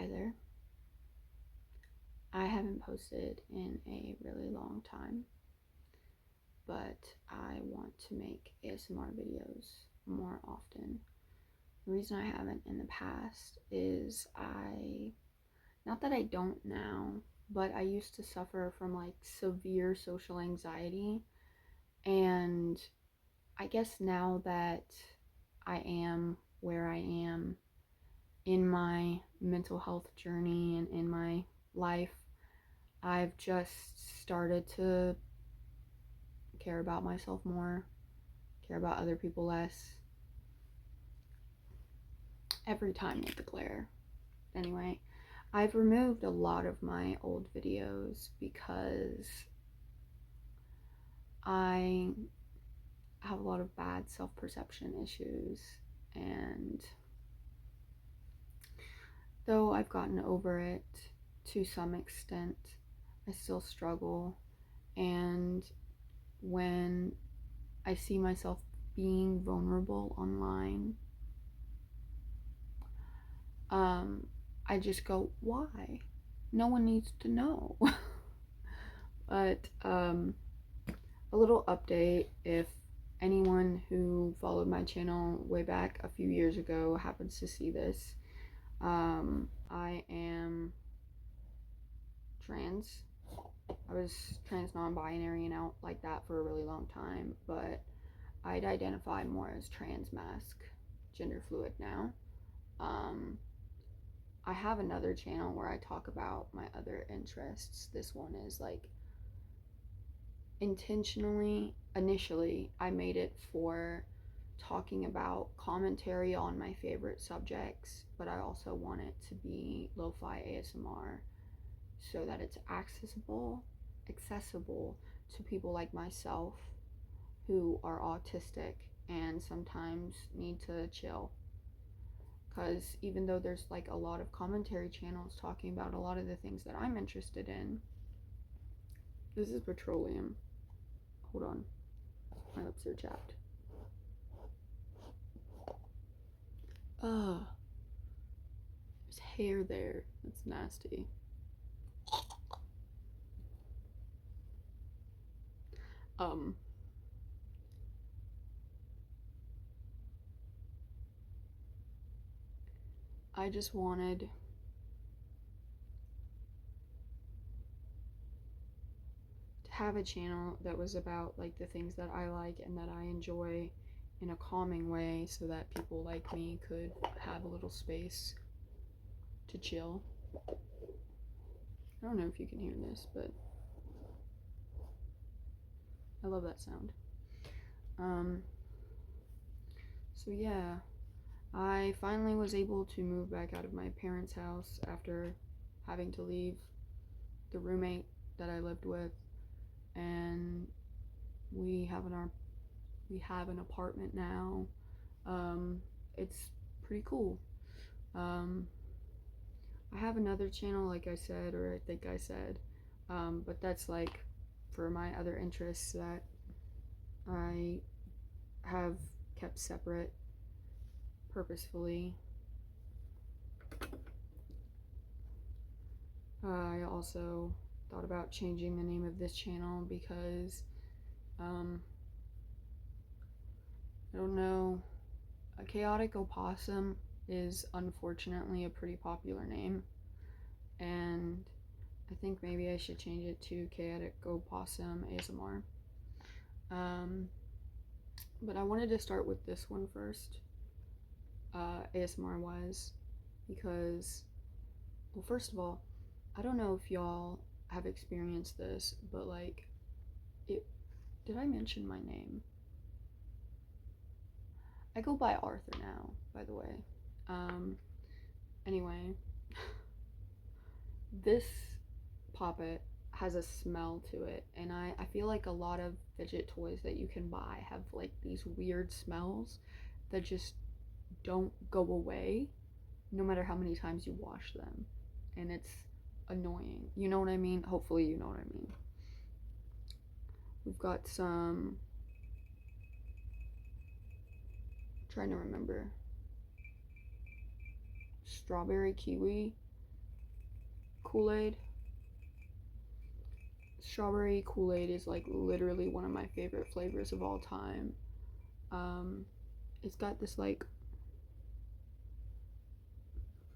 Hi there. I haven't posted in a really long time, but I want to make ASMR videos more often. The reason I haven't in the past is not that I don't now, but I used to suffer from like severe social anxiety. And I guess now that I am where I am in my mental health journey and in my life, I've just started to care about myself more, care about other people less. Every time with the glare. Anyway, I've removed a lot of my old videos because I have a lot of bad self-perception issues, and though I've gotten over it to some extent, I still struggle. And when I see myself being vulnerable online, I just go, why? No one needs to know. But a little update, if anyone who followed my channel way back a few years ago happens to see this, I am trans. I was trans non-binary and out like that for a really long time, but I'd identify more as trans masc, gender fluid now. I have another channel where I talk about my other interests. This one is like initially, I made it for talking about commentary on my favorite subjects, but I also want it to be lo-fi ASMR so that it's accessible to people like myself who are autistic and sometimes need to chill. Because even though there's like a lot of commentary channels talking about a lot of the things that I'm interested in, this is petroleum. Hold on, my lips are chapped. Ugh, there's hair there. That's nasty. I just wanted to have a channel that was about like the things that I like and that I enjoy in a calming way so that people like me could have a little space to chill. I don't know if you can hear this, but I love that sound. So yeah, I finally was able to move back out of my parents' house after having to leave the roommate that I lived with, and we have an apartment now. It's pretty cool. I have another channel, like I said, or I think I said, but that's like for my other interests that I have kept separate purposefully. I also thought about changing the name of this channel because I don't know, a chaotic opossum is unfortunately a pretty popular name, and I think maybe I should change it to chaotic opossum ASMR. But I wanted to start with this one first, ASMR wise, because, well, first of all, I don't know if y'all have experienced this, but like, did I mention my name? I go by Arthur now, by the way. Anyway, this poppet has a smell to it, and I feel like a lot of fidget toys that you can buy have like these weird smells that just don't go away no matter how many times you wash them, and it's annoying. You know what I mean? Hopefully you know what I mean. We've got some, I'm trying to remember, strawberry kiwi, Kool-Aid. Strawberry Kool-Aid is like literally one of my favorite flavors of all time. It's got this like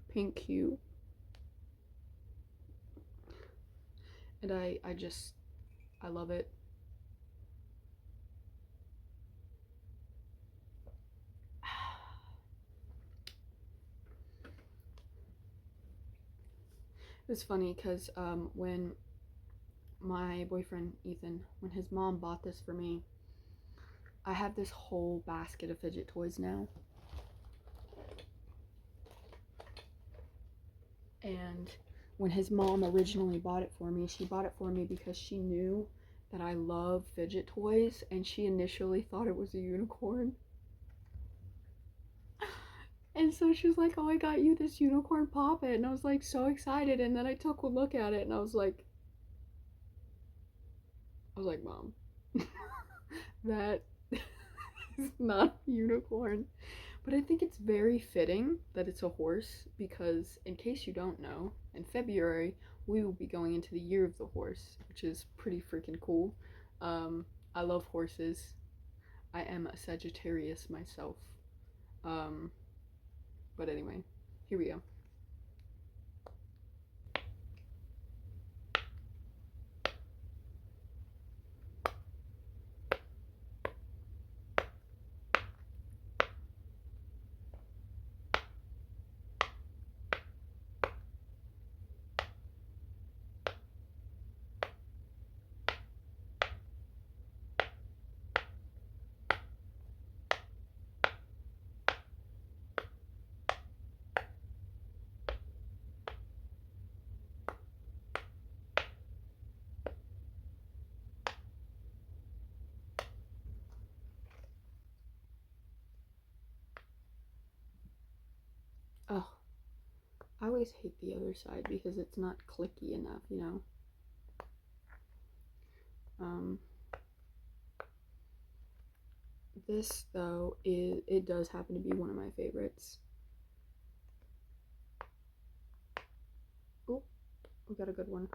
pink hue, and I love it. It's funny because when my boyfriend Ethan, when his mom bought this for me, I have this whole basket of fidget toys now. And when his mom originally bought it for me, she bought it for me because she knew that I love fidget toys, and she initially thought it was a unicorn. And so she was like, "Oh, I got you this unicorn poppet," and I was like so excited. And then I took a look at it, and I was like, "Mom, that is not a unicorn." But I think it's very fitting that it's a horse because, in case you don't know, in February we will be going into the year of the horse, which is pretty freaking cool. I love horses. I am a Sagittarius myself. Um, but anyway, here we go. Oh, I always hate the other side because it's not clicky enough, you know? This, though, it does happen to be one of my favorites. Oh, we got a good one.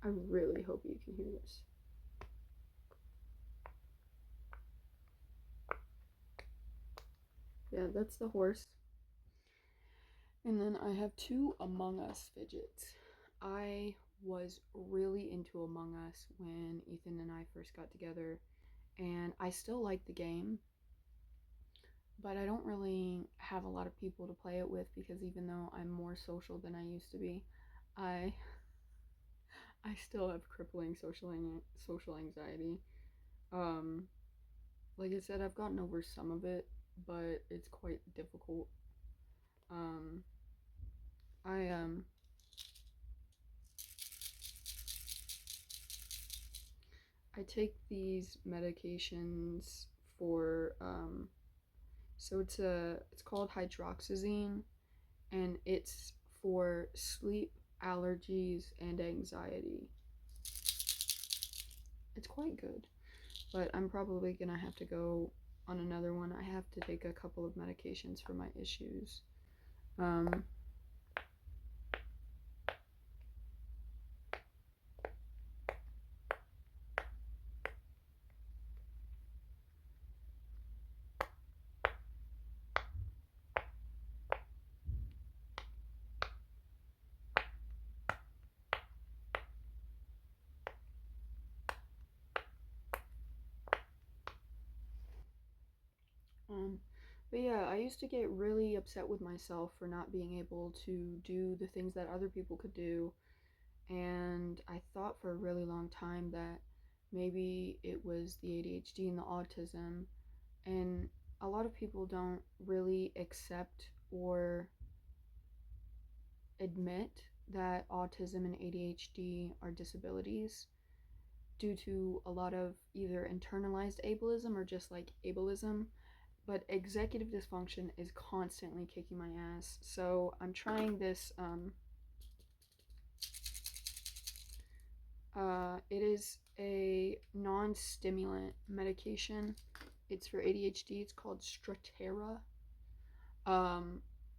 I really hope you can hear this. Yeah, that's the horse. And then I have two Among Us fidgets. I was really into Among Us when Ethan and I first got together, and I still like the game, but I don't really have a lot of people to play it with because even though I'm more social than I used to be, I I still have crippling social anxiety. Um, like I said, I've gotten over some of it, but it's quite difficult. Um, I I take these medications for so it's called hydroxyzine, and it's for sleep, allergies, and anxiety. It's quite good, but I'm probably gonna have to go on another one. I have to take a couple of medications for my issues. Um, Um, but yeah, I used to get really upset with myself for not being able to do the things that other people could do. And I thought for a really long time that maybe it was the ADHD and the autism. And a lot of people don't really accept or admit that autism and ADHD are disabilities due to a lot of either internalized ableism or just like ableism. But executive dysfunction is constantly kicking my ass. So I'm trying this. It is a non-stimulant medication. It's for ADHD. It's called Strattera.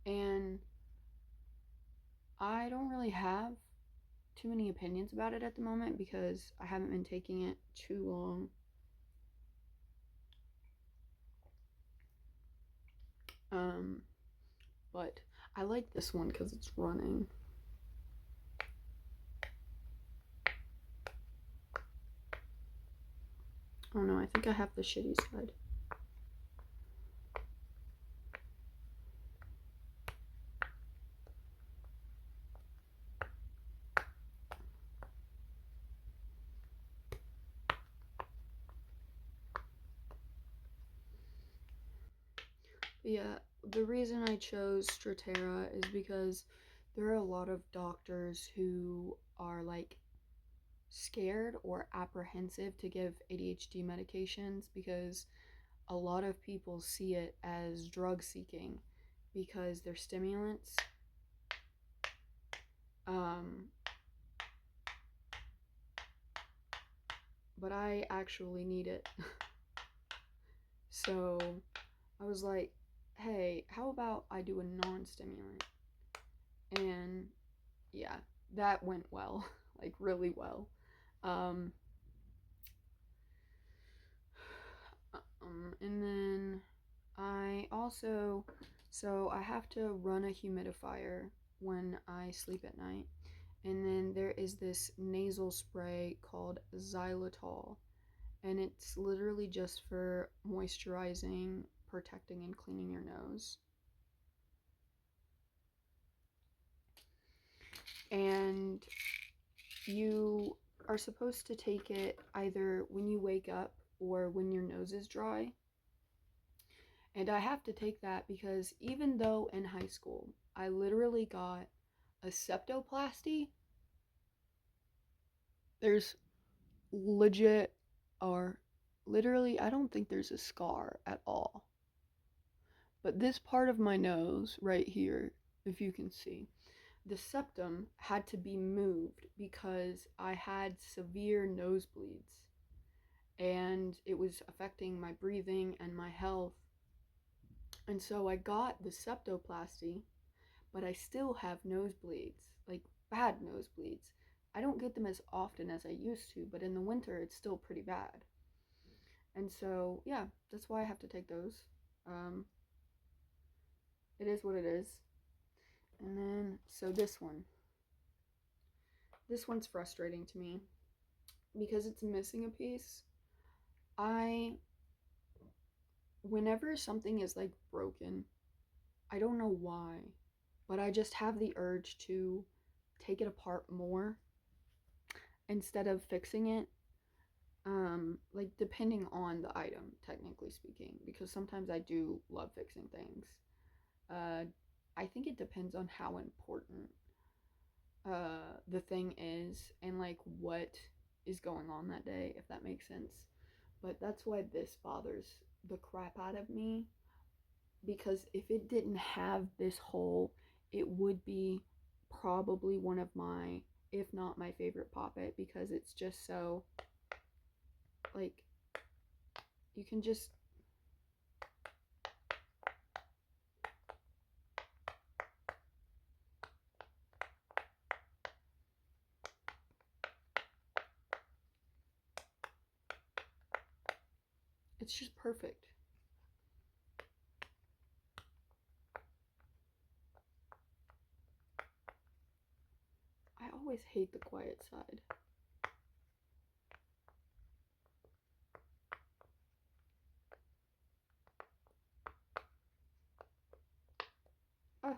And I don't really have too many opinions about it at the moment because I haven't been taking it too long. But I like this one because it's running. Oh no, I think I have the shitty side. Yeah, the reason I chose Strattera is because there are a lot of doctors who are like scared or apprehensive to give ADHD medications because a lot of people see it as drug seeking because they're stimulants. But I actually need it. So I was like, hey, how about I do a non-stimulant? And yeah, that went well, like really well. Um, and then I also, so I have to run a humidifier when I sleep at night. And then there is this nasal spray called xylitol, and it's literally just for moisturizing, protecting, and cleaning your nose. And you are supposed to take it either when you wake up or when your nose is dry. And I have to take that because even though in high school I literally got a septoplasty, there's legit or literally, I don't think there's a scar at all. But this part of my nose right here, if you can see, the septum had to be moved because I had severe nosebleeds and it was affecting my breathing and my health. And so I got the septoplasty, but I still have nosebleeds, like bad nosebleeds. I don't get them as often as I used to, but in the winter it's still pretty bad. And so, yeah, that's why I have to take those. Um, it is what it is. And then, so this one. This one's frustrating to me because it's missing a piece. Whenever something is like broken, I don't know why, but I just have the urge to take it apart more instead of fixing it. Like depending on the item, technically speaking, because sometimes I do love fixing things. Uh, I think it depends on how important the thing is and like what is going on that day, if that makes sense. But that's why this bothers the crap out of me, because if it didn't have this hole, it would be probably one of my, if not my favorite poppet, because it's just so like you can just it's just perfect. I always hate the quiet side. Ah,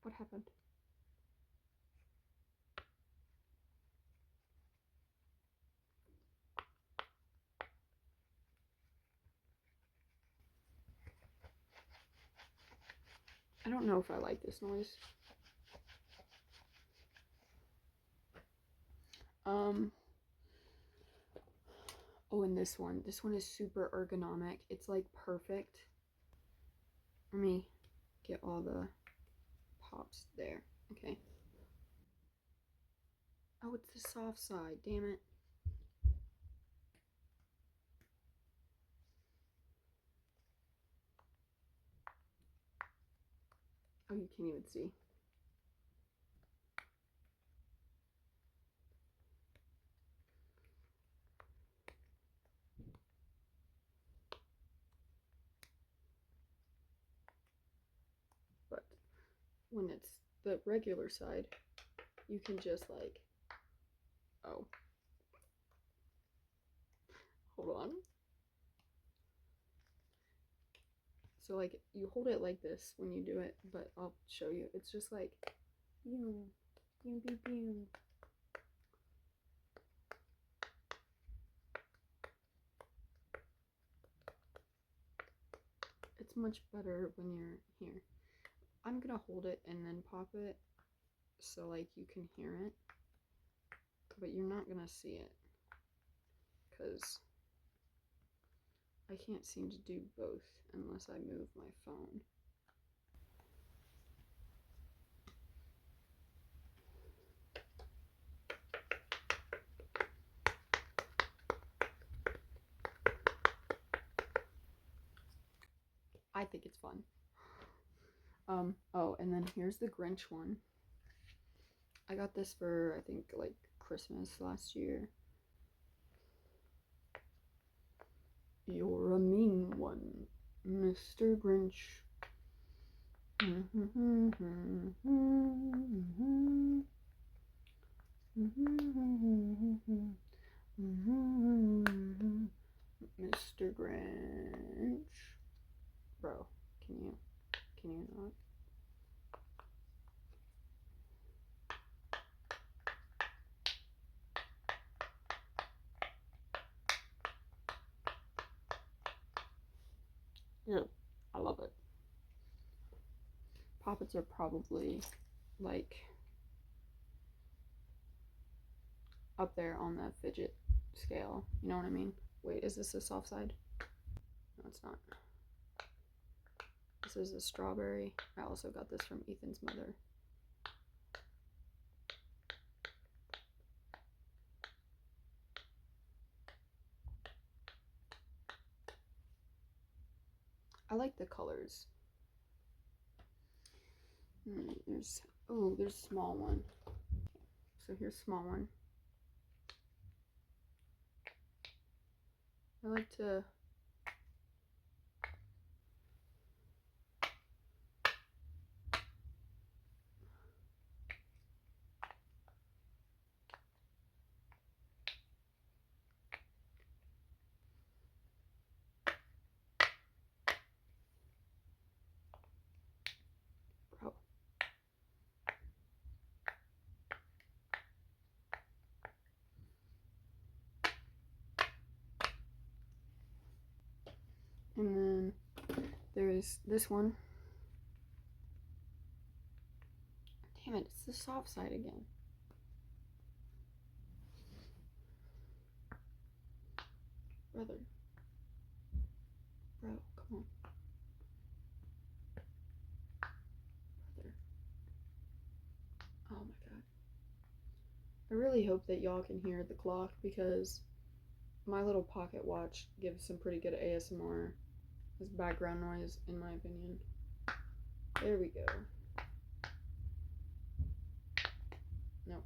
what happened? I don't know if I like this noise. Oh, and this one is super ergonomic. It's like perfect. Let me get all the pops there. Okay. Oh, it's the soft side, damn it. Oh, you can't even see. But when it's the regular side, you can just like, oh, hold on. So like you hold it like this when you do it, but I'll show you. It's just like, pew, pew, pew, pew. It's much better when you're here. I'm gonna hold it and then pop it so like you can hear it, but you're not gonna see it because I can't seem to do both unless I move my phone. I think it's fun. Oh, and then here's the Grinch one. I got this for, I think, like Christmas last year. You're a mean one, Mr. Grinch. Mr. Grinch. Bro, can you not? Yeah, I love it. Poppets are probably like up there on the fidget scale. You know what I mean? Wait, is this a soft side? No, it's not. This is a strawberry. I also got this from Ethan's mother. I like the colors. There's a small one. So here's small one. I like to bro. And then there's this one. Damn it, it's the soft side again. Brother. Bro, come on. Brother. Oh my god. I really hope that y'all can hear the clock because my little pocket watch gives some pretty good ASMR as background noise, in my opinion. There we go. Nope.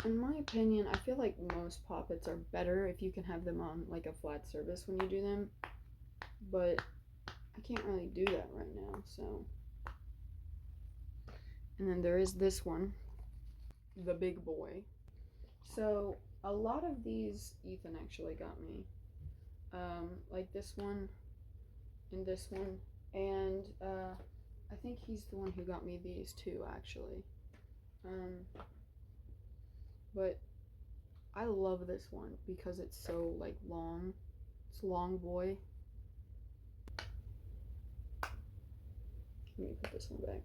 In my opinion, I feel like most poppets are better if you can have them on like a flat surface when you do them, but I can't really do that right now, so. And then there is this one, the big boy. So a lot of these Ethan actually got me, like this one and this one, and I think he's the one who got me these two actually. But I love this one because it's so like long. It's long boy. Let me put this one back.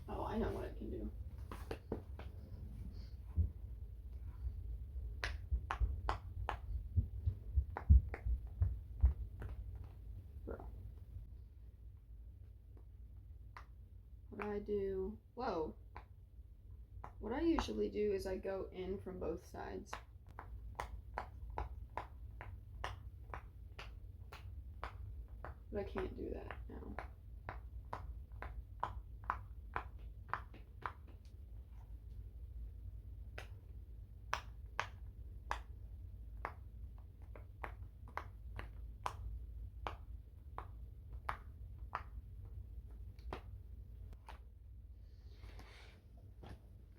Oh, I know what I can do. Bro. What do I do? Whoa. What I usually do is I go in from both sides. But I can't do that now.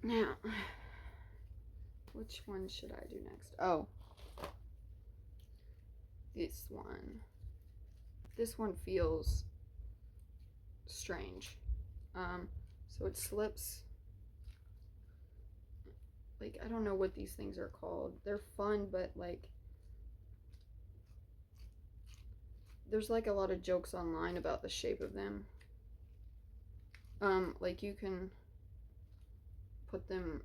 Now, which one should I do next? Oh, this one. This one feels strange. So it slips. Like, I don't know what these things are called. They're fun, but like, there's like a lot of jokes online about the shape of them. Like you can put them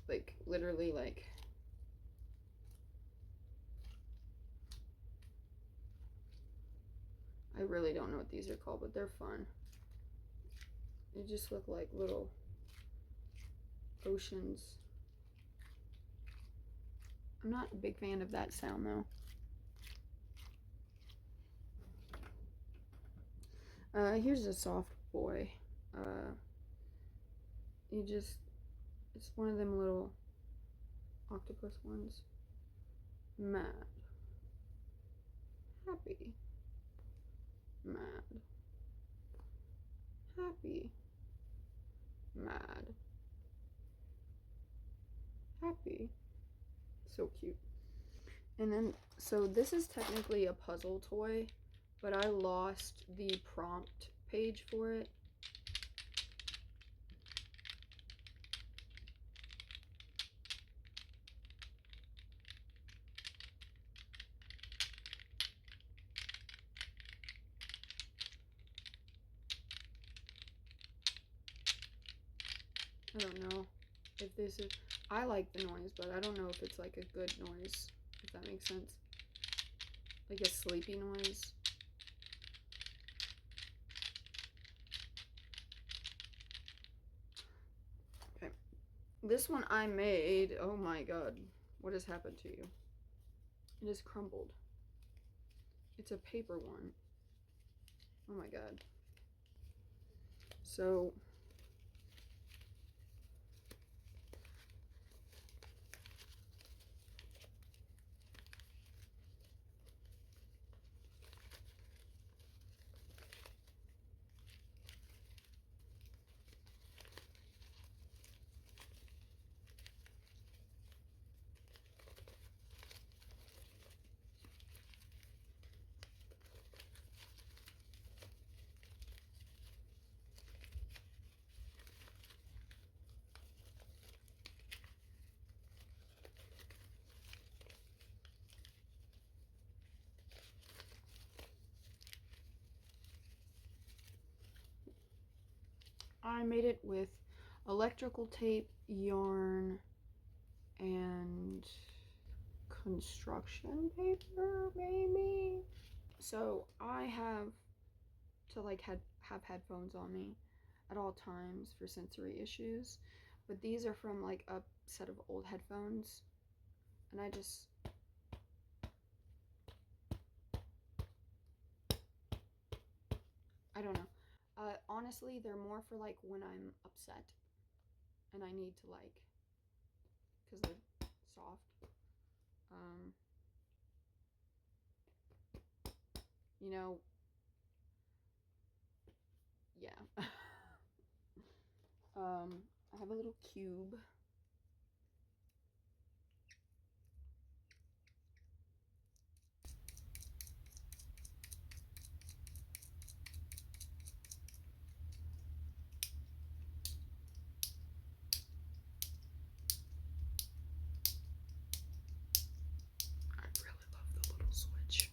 like literally like I really don't know what these are called, but they're fun. They just look like little oceans. I'm not a big fan of that sound though. Here's a soft boy. It's one of them little octopus ones. Mad. Happy. Mad. Happy. Mad. Happy. So cute. And then, so this is technically a puzzle toy, but I lost the prompt page for it. I don't know if this is, I like the noise, but I don't know if it's like a good noise, if that makes sense. Like a sleepy noise. Okay. This one I made, oh my god, what has happened to you? It has crumbled. It's a paper one. Oh my god. So, I made it with electrical tape, yarn, and construction paper, maybe? So I have to like have headphones on me at all times for sensory issues, but these are from like a set of old headphones, and I don't know. Honestly, they're more for like when I'm upset and I need to like, because they're soft. You know, yeah. I have a little cube. I really love the little switch.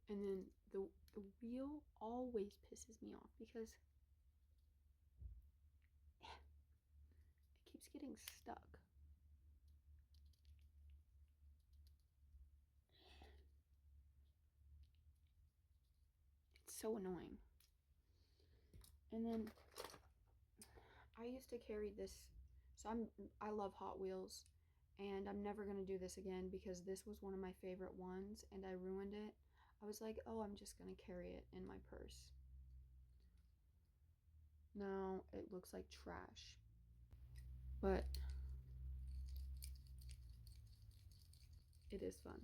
And then the wheel always pisses me off because it keeps getting stuck. It's so annoying. And then I used to carry this, so I love Hot Wheels, and I'm never gonna do this again because this was one of my favorite ones and I ruined it. I was like, oh, I'm just gonna carry it in my purse. Now it looks like trash, but it is fun.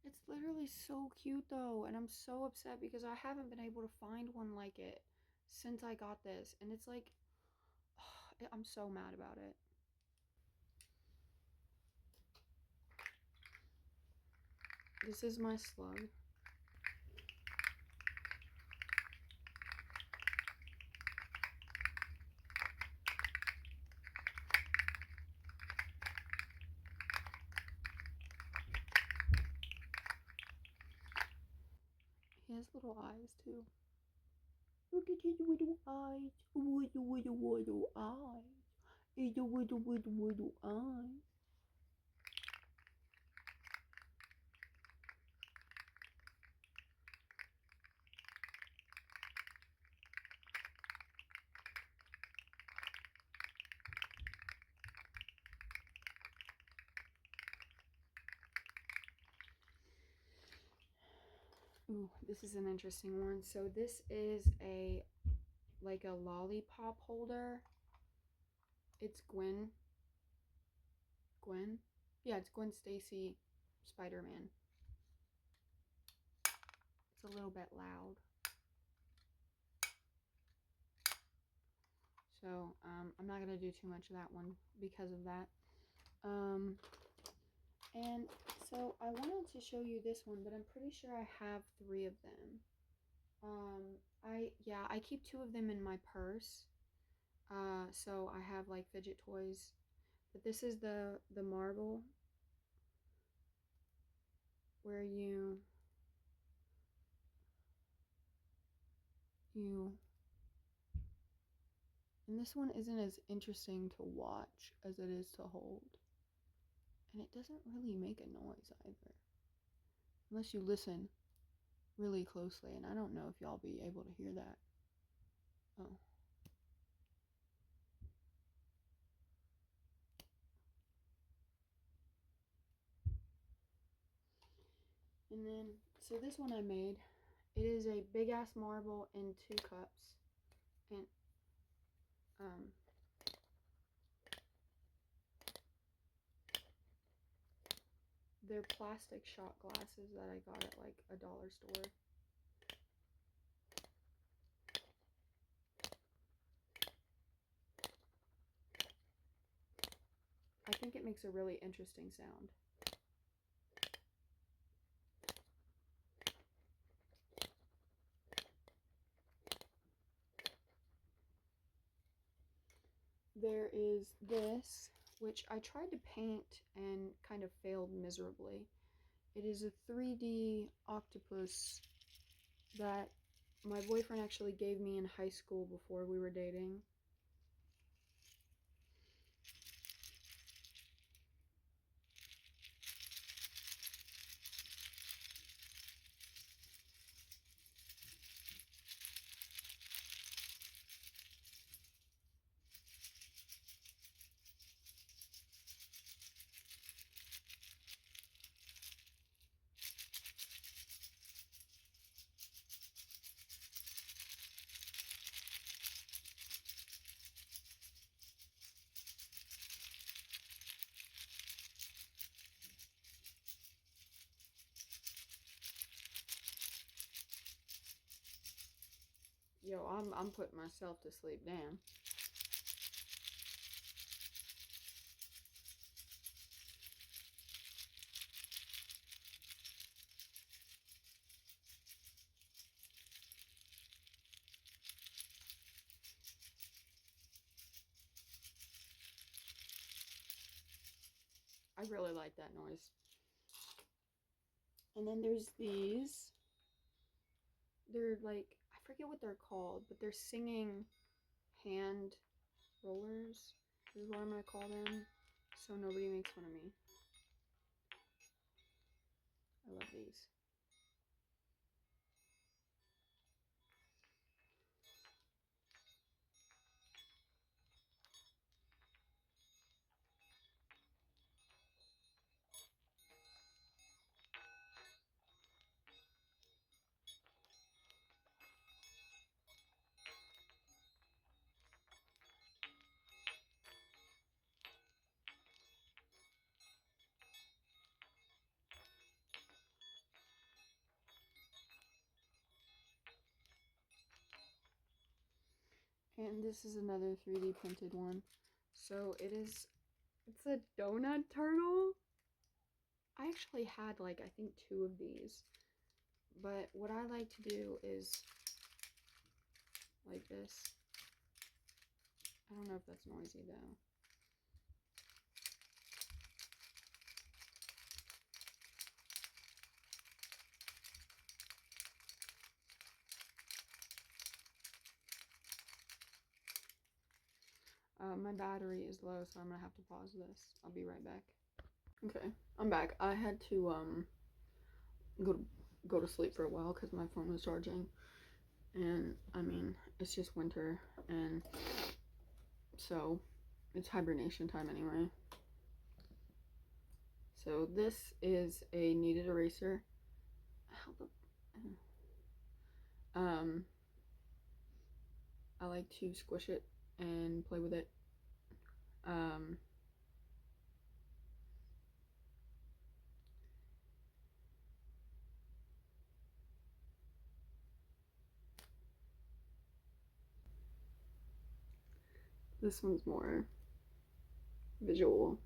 It's literally so cute though, and I'm so upset because I haven't been able to find one like it since I got this, and it's like, I'm so mad about it. This is my slug. He has little eyes too. Look at his little eyes. Little eyes. His little eyes. Ooh, this is an interesting one. So this is like a lollipop holder. It's Gwen. Gwen? Yeah, it's Gwen Stacy Spider-Man. It's a little bit loud. So I'm not gonna do too much of that one because of that. And so I wanted to show you this one, but I'm pretty sure I have 3 of them. I keep 2 of them in my purse. So I have like fidget toys, but this is the marble where you and this one isn't as interesting to watch as it is to hold. And it doesn't really make a noise either. Unless you listen really closely, and I don't know if y'all be able to hear that. Oh. And then, so this one I made, it is a big ass marble in 2 cups. And, they're plastic shot glasses that I got at like a dollar store. I think it makes a really interesting sound. There is this, which I tried to paint and kind of failed miserably. It is a 3D octopus that my boyfriend actually gave me in high school before we were dating. Yo, I'm putting myself to sleep, damn. I really like that noise. And then there's these. They're like, I forget what they're called, but they're singing hand rollers is what I'm going to call them, so nobody makes fun of me. I love these. And this is another 3D printed one. So it's a donut turtle. I actually had like, I think 2 of these. But what I like to do is like this. I don't know if that's noisy though. My battery is low, so I'm gonna have to pause this. I'll be right back. Okay, I'm back. I had to go to sleep for a while because my phone was charging, and I mean it's just winter, and so it's hibernation time anyway. So this is a kneaded eraser. How the I like to squish it and play with it. This one's more visual.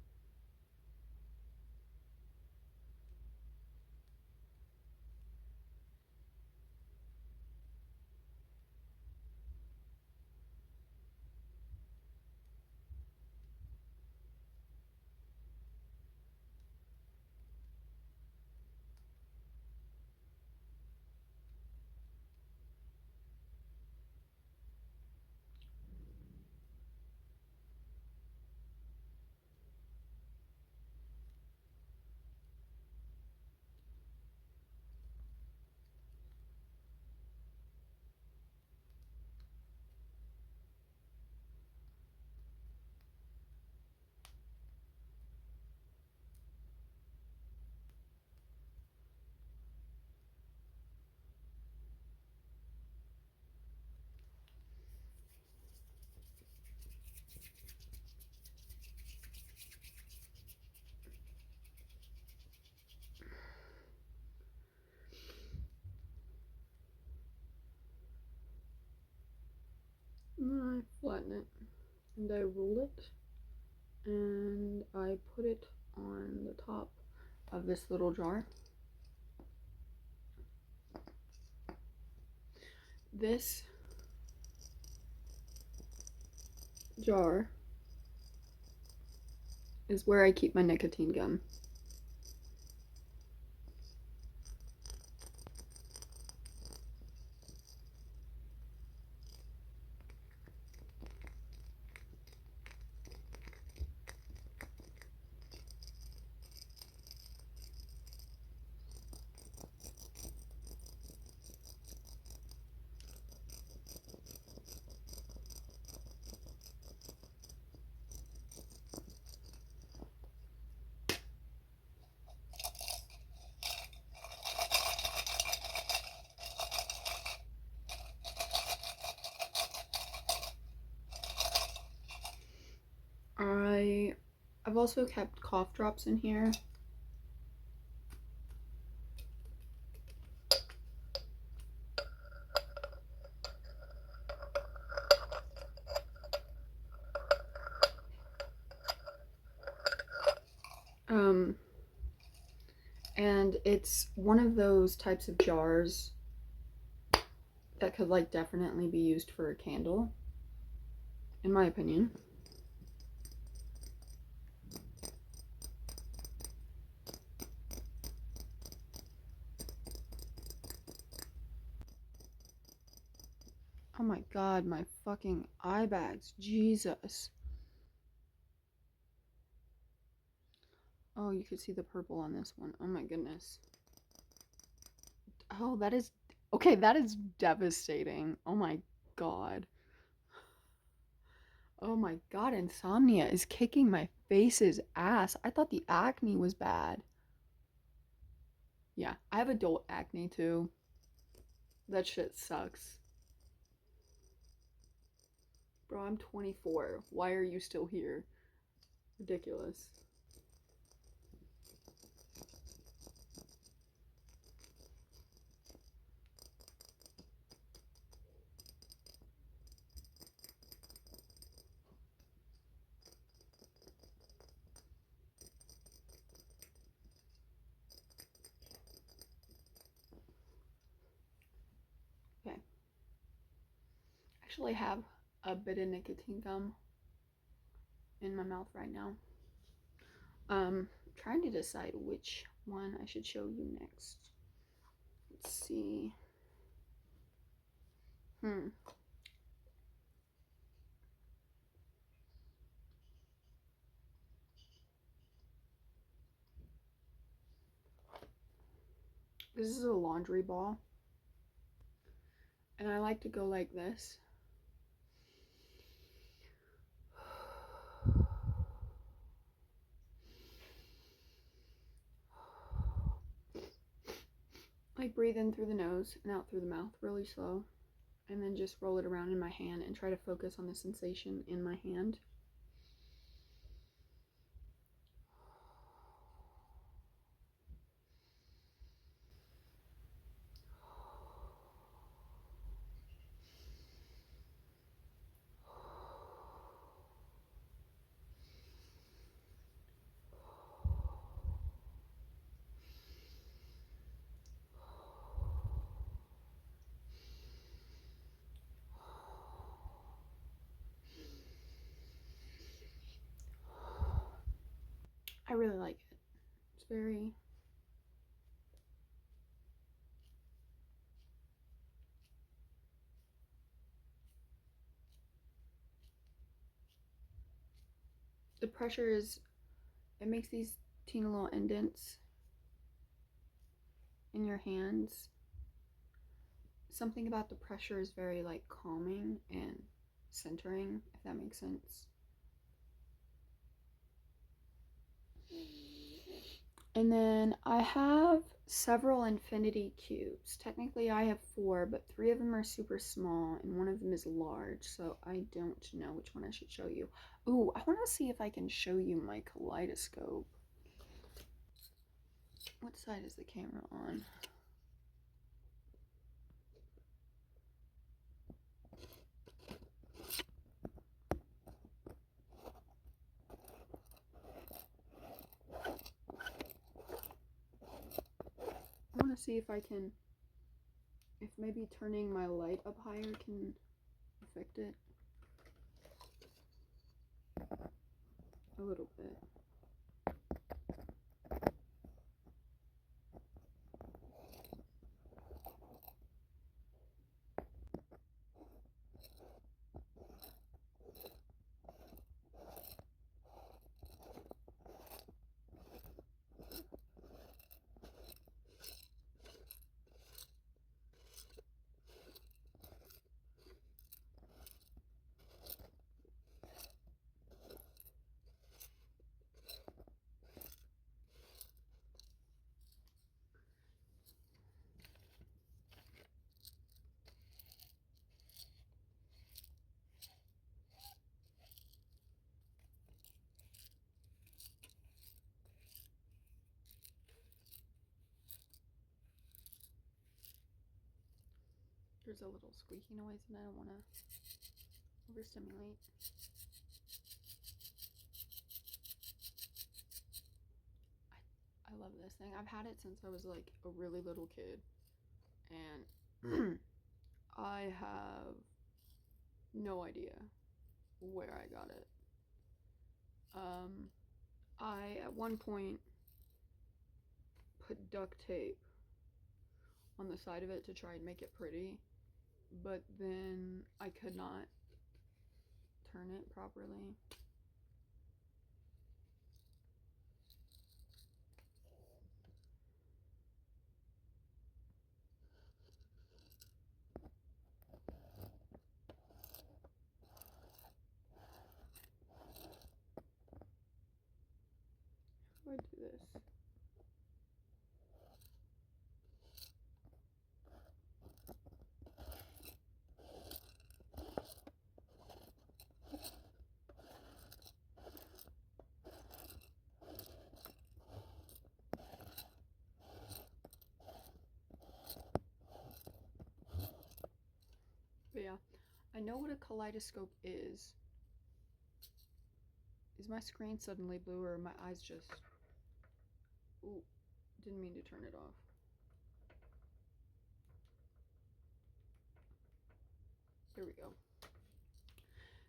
And then I flatten it, and I roll it, and I put it on the top of this little jar. This jar is where I keep my nicotine gum. I've also kept cough drops in here. And it's one of those types of jars that could like definitely be used for a candle, in my opinion. god, my fucking eye bags. Jesus. Oh, you could see the purple on this one. Oh my goodness. Oh, that is... Okay, that is devastating. Oh my god. Oh my god, insomnia is kicking my face's ass. I thought the acne was bad. Yeah, I have adult acne too. That shit sucks. Bro, I'm 24. Why are you still here? Ridiculous. Okay. Actually have a bit of nicotine gum in my mouth right now. Trying to decide which one I should show you next. Let's see. This is a laundry ball. And I like to go like this. Like breathe in through the nose and out through the mouth really slow. And then just roll it around in my hand and try to focus on the sensation in my hand. I really like it. It's very... The pressure is... It makes these teeny little indents in your hands. Something about the pressure is very like calming and centering, if that makes sense. And then I have several infinity cubes. Technically I have 4, but 3 of them are super small and one of them is large, so I don't know which one I should show you. Ooh, I want to see if I can show you my kaleidoscope. What side is the camera on? I want to see if I can, if maybe turning my light up higher can affect it a little bit. There's a little squeaky noise and I don't want to overstimulate. I love this thing. I've had it since I was like a really little kid. And I have no idea where I got it. I at one point put duct tape on the side of it to try and make it pretty, but then I could not turn it properly. How do I do this? But yeah, I know what a kaleidoscope is. Is my screen suddenly blue or my eyes just... Ooh, didn't mean to turn it off. There we go.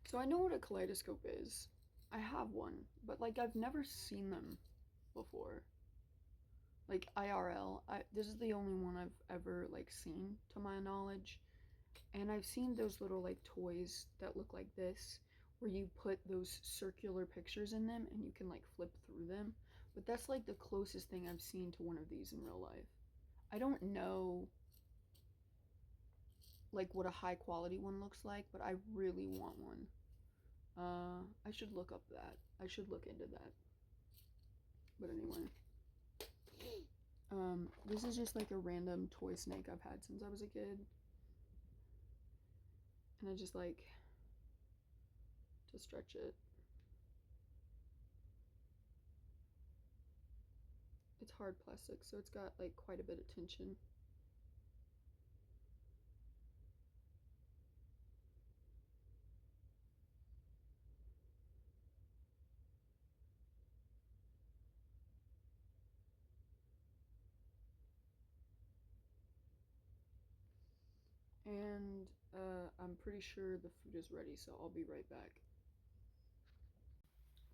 So I know what a kaleidoscope is. I have one, but like I've never seen them before. Like IRL. This is the only one I've ever like seen to my knowledge. And I've seen those little like toys that look like this, where you put those circular pictures in them and you can like flip through them. But that's like the closest thing I've seen to one of these in real life. I don't know like what a high quality one looks like, but I really want one. I should look up that. I should look into that. But anyway. This is just like a random toy snake I've had since I was a kid. And I just like to stretch it. It's hard plastic, so it's got like quite a bit of tension. And I'm pretty sure the food is ready, so I'll be right back.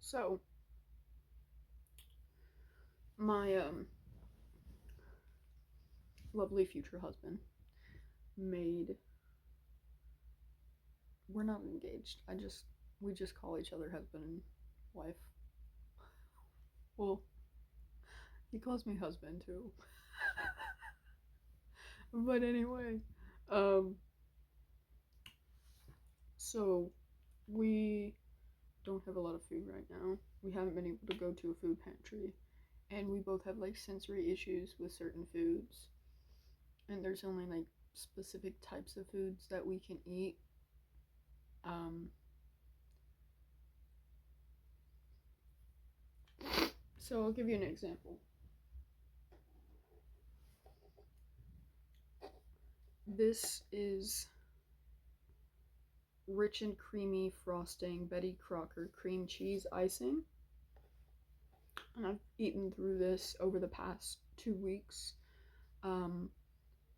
So, my lovely future husband made... We're not engaged. We just call each other husband and wife. Well, he calls me husband too. But anyway, so we don't have a lot of food right now. We haven't been able to go to a food pantry, and we both have like sensory issues with certain foods, and there's only like specific types of foods that we can eat. So I'll give you an example. This is rich and creamy frosting Betty Crocker cream cheese icing. And I've eaten through this over the past 2 weeks.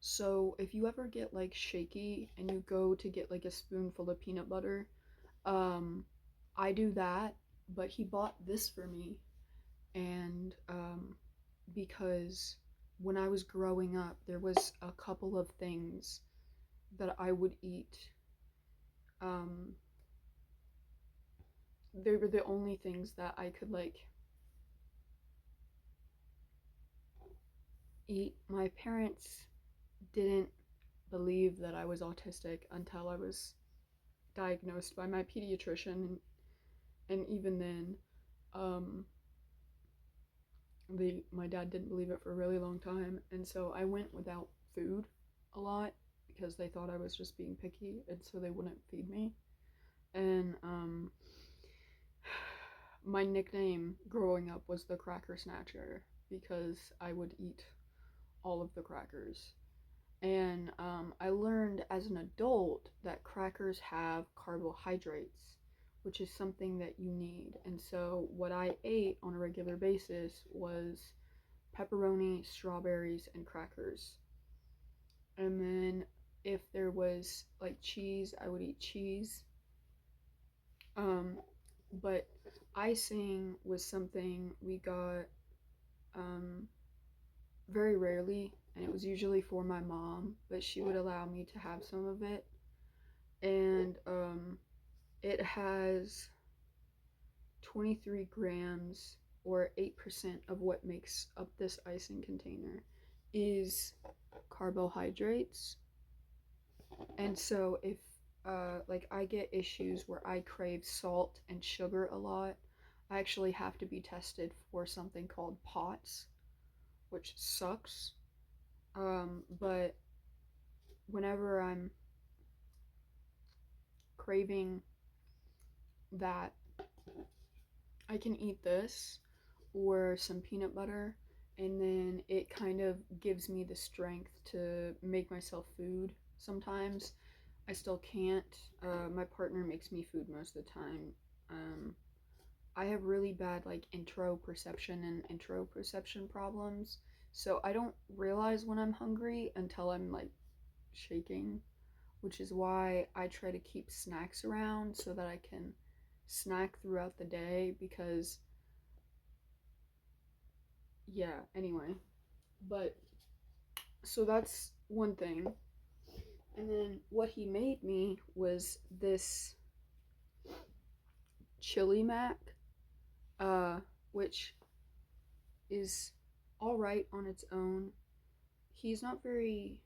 So if you ever get like shaky and you go to get like a spoonful of peanut butter, I do that, but he bought this for me. And because when I was growing up, there was a couple of things that I would eat. They were the only things that I could like eat. My parents didn't believe that I was autistic until I was diagnosed by my pediatrician, and even then, my dad didn't believe it for a really long time, and so I went without food a lot because they thought I was just being picky, and so they wouldn't feed me. And my nickname growing up was the Cracker Snatcher because I would eat all of the crackers. And I learned as an adult that crackers have carbohydrates, which is something that you need. And so what I ate on a regular basis was pepperoni, strawberries, and crackers. And then if there was like cheese, I would eat cheese. But icing was something we got very rarely, and it was usually for my mom, but she would allow me to have some of it. And it has 23 grams, or 8% of what makes up this icing container is carbohydrates. And so if like I get issues where I crave salt and sugar a lot, I actually have to be tested for something called POTS, which sucks. But whenever I'm craving that, I can eat this or some peanut butter, and then it kind of gives me the strength to make myself food. Sometimes I still can't. My partner makes me food most of the time. Um, I have really bad like interoception and interoception problems, so I don't realize when I'm hungry until I'm like shaking, which is why I try to keep snacks around so that I can snack throughout the day, because yeah, anyway. But so that's one thing. And then what he made me was this chili mac, uh, which is all right on its own. He's not very,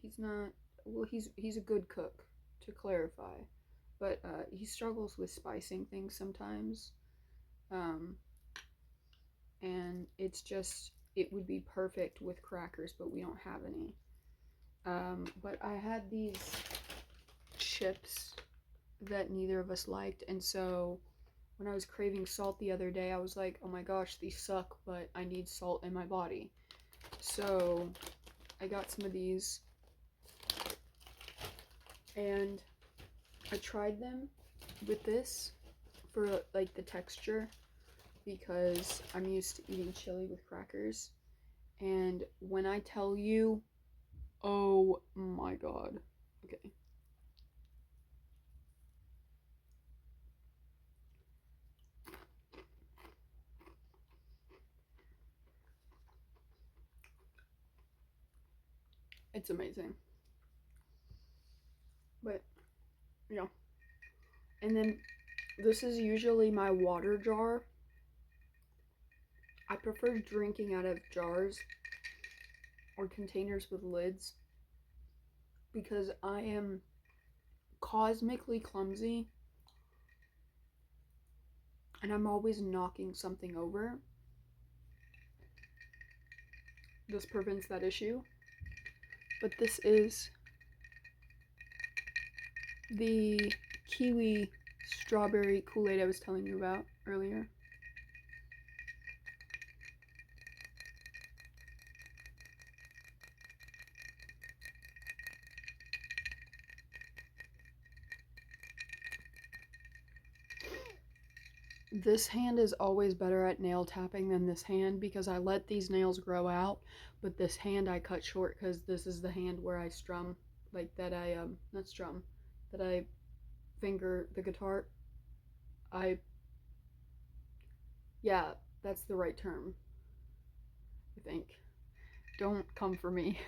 he's not, well, he's a good cook, to clarify, but he struggles with spicing things sometimes. Um, and it's just, it would be perfect with crackers, but we don't have any. But I had these chips that neither of us liked, and so when I was craving salt the other day, I was like, oh my gosh, these suck, but I need salt in my body. So I got some of these, and I tried them with this for like the texture, because I'm used to eating chili with crackers. And when I tell you, oh my god. Okay. It's amazing. But yeah. And then this is usually my water jar. I prefer drinking out of jars or containers with lids because I am cosmically clumsy and I'm always knocking something over. This prevents that issue. But this is the kiwi strawberry Kool-Aid I was telling you about earlier. This hand is always better at nail tapping than this hand because I let these nails grow out, but this hand I cut short because this is the hand where I strum, like that I, not strum, that I finger the guitar. Yeah, that's the right term, I think. Don't come for me.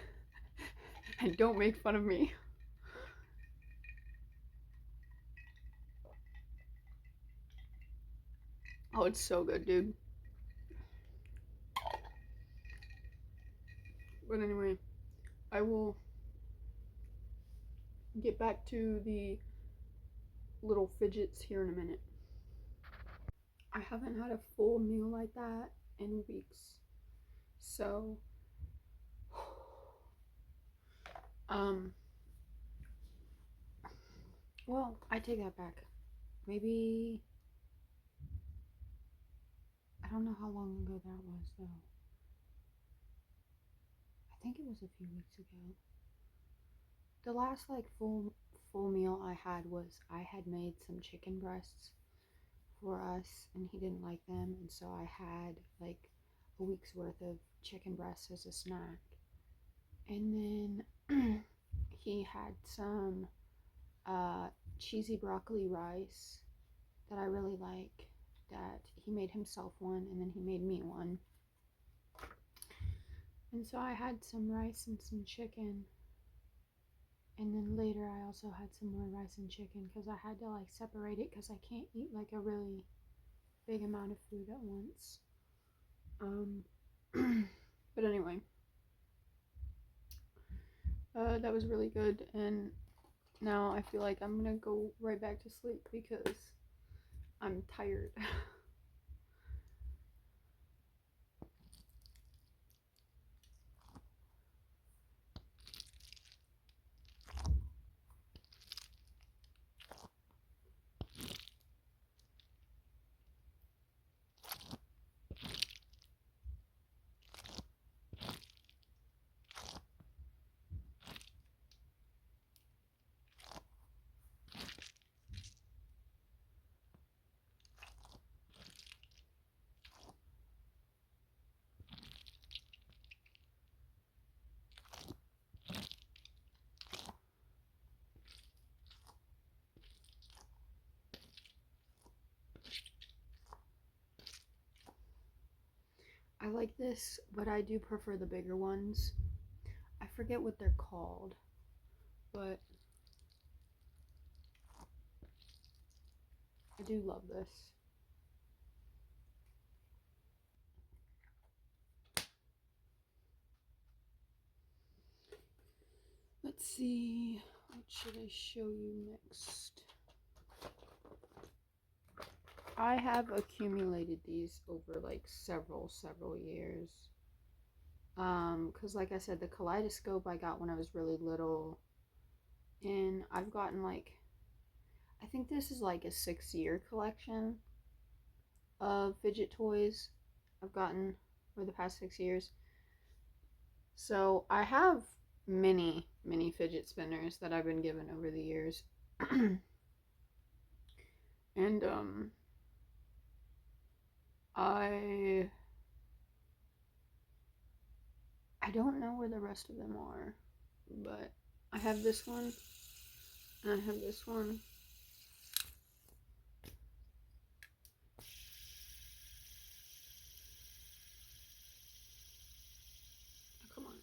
And don't make fun of me. Oh, it's so good, dude. But anyway, I will get back to the little fidgets here in a minute. I haven't had a full meal like that in weeks. So, um, well, I take that back. Maybe, I don't know how long ago that was though. I think it was a few weeks ago. The last like full meal I had was I had made some chicken breasts for us and he didn't like them, and so I had like a week's worth of chicken breasts as a snack. And then he had some cheesy broccoli rice that I really like, that he made himself one and then he made me one. And so I had some rice and some chicken. And then later I also had some more rice and chicken because I had to like separate it because I can't eat like a really big amount of food at once. But anyway, that was really good, and now I feel like I'm gonna go right back to sleep because I'm tired. I like this, but I do prefer the bigger ones. I forget what they're called, but I do love this. Let's see, what should I show you next? I have accumulated these over like several years. Because like I said, the kaleidoscope I got when I was really little, and I've gotten like, I think this is like a 6-year collection of fidget toys I've gotten for the past 6 years. So I have many fidget spinners that I've been given over the years. And I don't know where the rest of them are, but I have this one and I have this one. Oh, come on.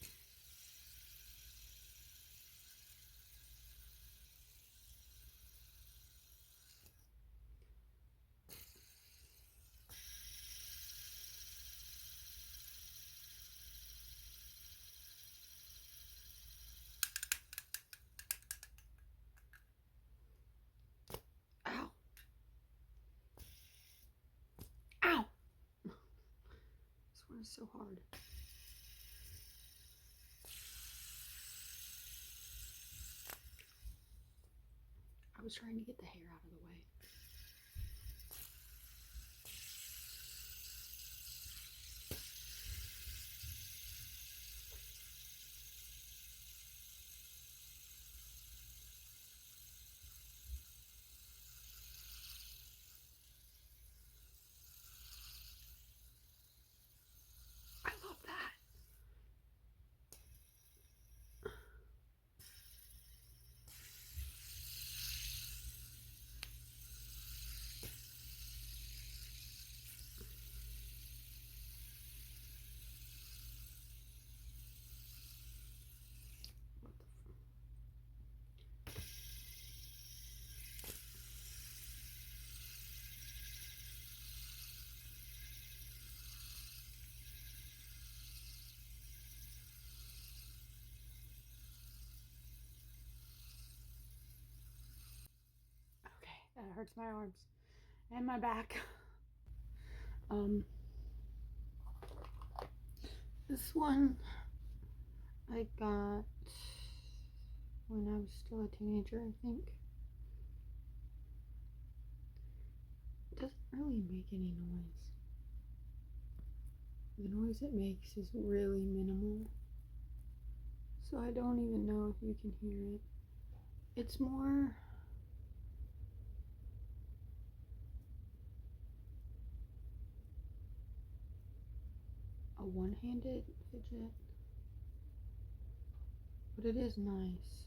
Ow. Ow. This one is so hard. I was trying to get the hair out of the way. I love that. Okay, that hurts my arms and my back. This one I got when I was still a teenager, I think. It doesn't really make any noise. The noise it makes is really minimal, so I don't even know if you can hear it. It's more a one-handed fidget, but it is nice.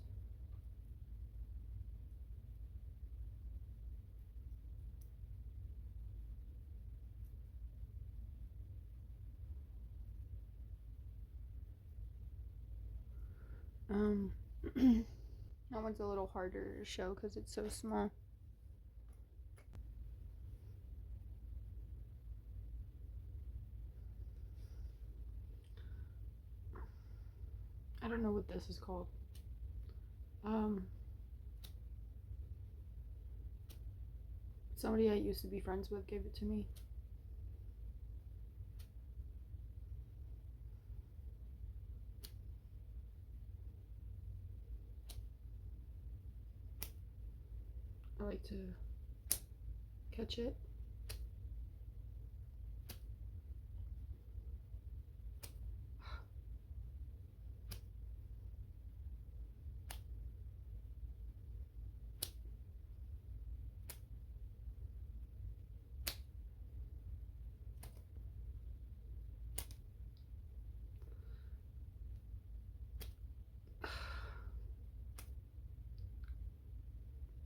Um, that one's a little harder to show because it's so small. I don't know what this is called. Somebody I used to be friends with gave it to me. I like to catch it.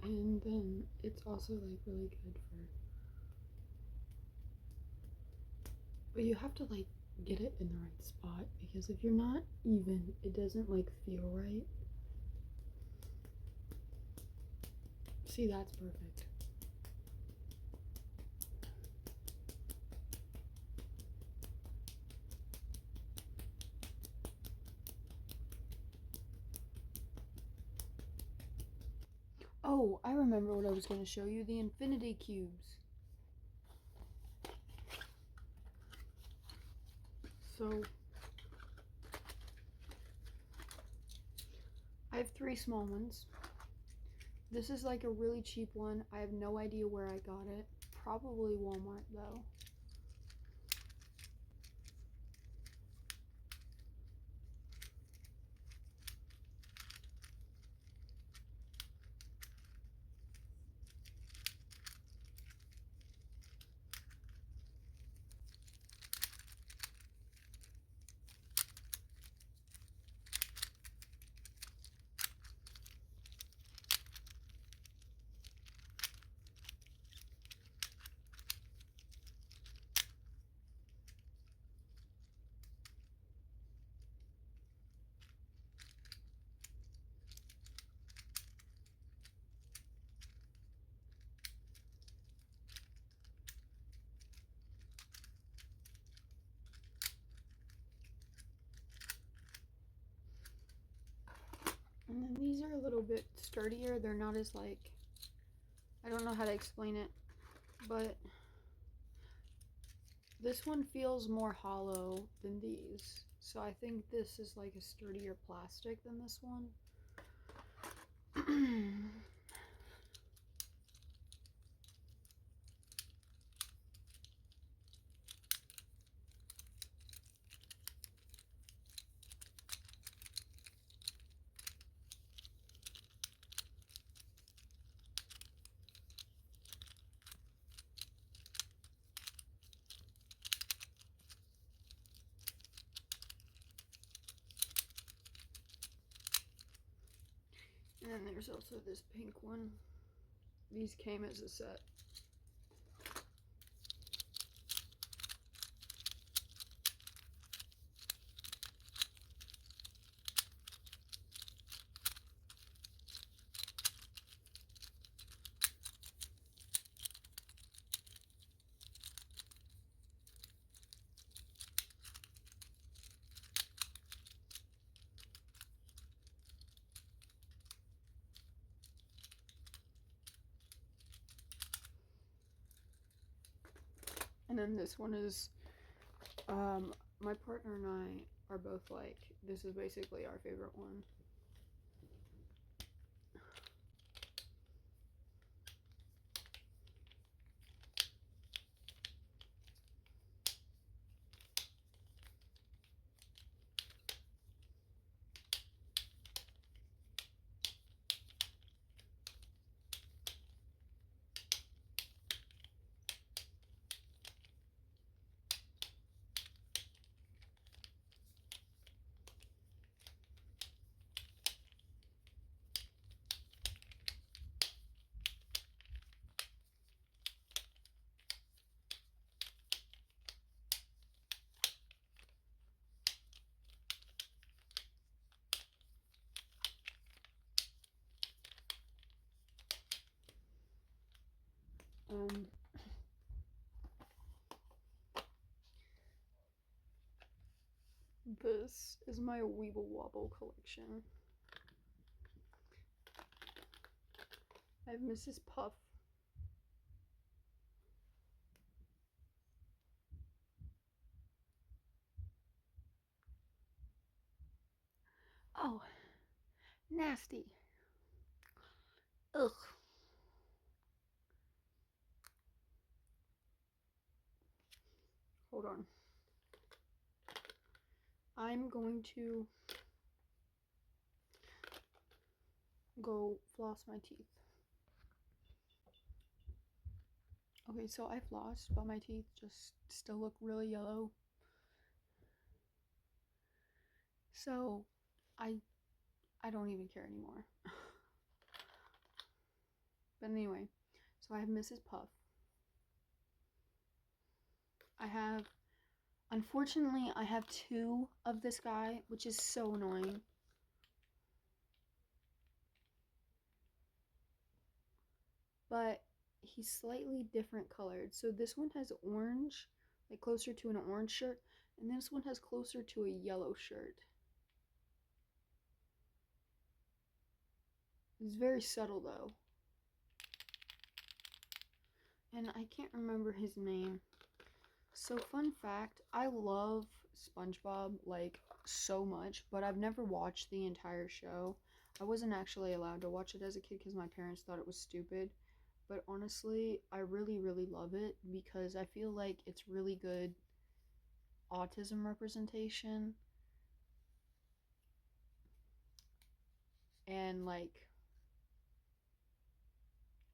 And then it's also like really good for, but you have to like get it in the right spot, because if you're not even, it doesn't like feel right. See, that's perfect. Oh, I remember what I was going to show you, the infinity cubes. So I have 3 small ones. This is like a really cheap one. I have no idea where I got it. Probably Walmart though. And then these are a little bit sturdier. They're not as like, I don't know how to explain it, but this one feels more hollow than these. So I think this is like a sturdier plastic than this one. And then there's also this pink one. These came as a set. And then this one is, my partner and I are both like, this is basically our favorite one. This is my Weeble Wobble collection. I have Mrs. Puff. Oh, nasty. Ugh. Hold on. I'm going to go floss my teeth. Okay, so I flossed, but my teeth just still look really yellow. So I don't even care anymore. But anyway, so I have Mrs. Puff. Unfortunately, I have 2 of this guy, which is so annoying. But he's slightly different colored. So this one has orange, like closer to an orange shirt, and this one has closer to a yellow shirt. It's very subtle though. And I can't remember his name. So fun fact, I love SpongeBob like so much, but I've never watched the entire show. I wasn't actually allowed to watch it as a kid because my parents thought it was stupid. But honestly, I really, really love it because I feel like it's really good autism representation. And like,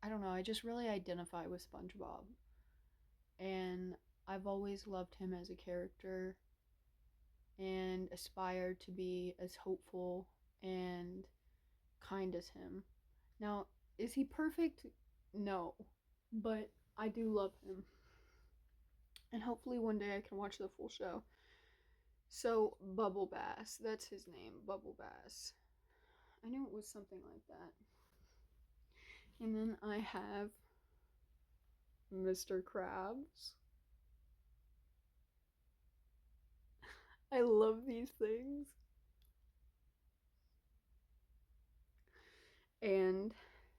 I don't know, I just really identify with SpongeBob. And I've always loved him as a character and aspired to be as hopeful and kind as him. Now, is he perfect? No. But I do love him. And hopefully one day I can watch the full show. So, Bubble Bass, that's his name, Bubble Bass. I knew it was something like that. And then I have Mr. Krabs. I love these things. And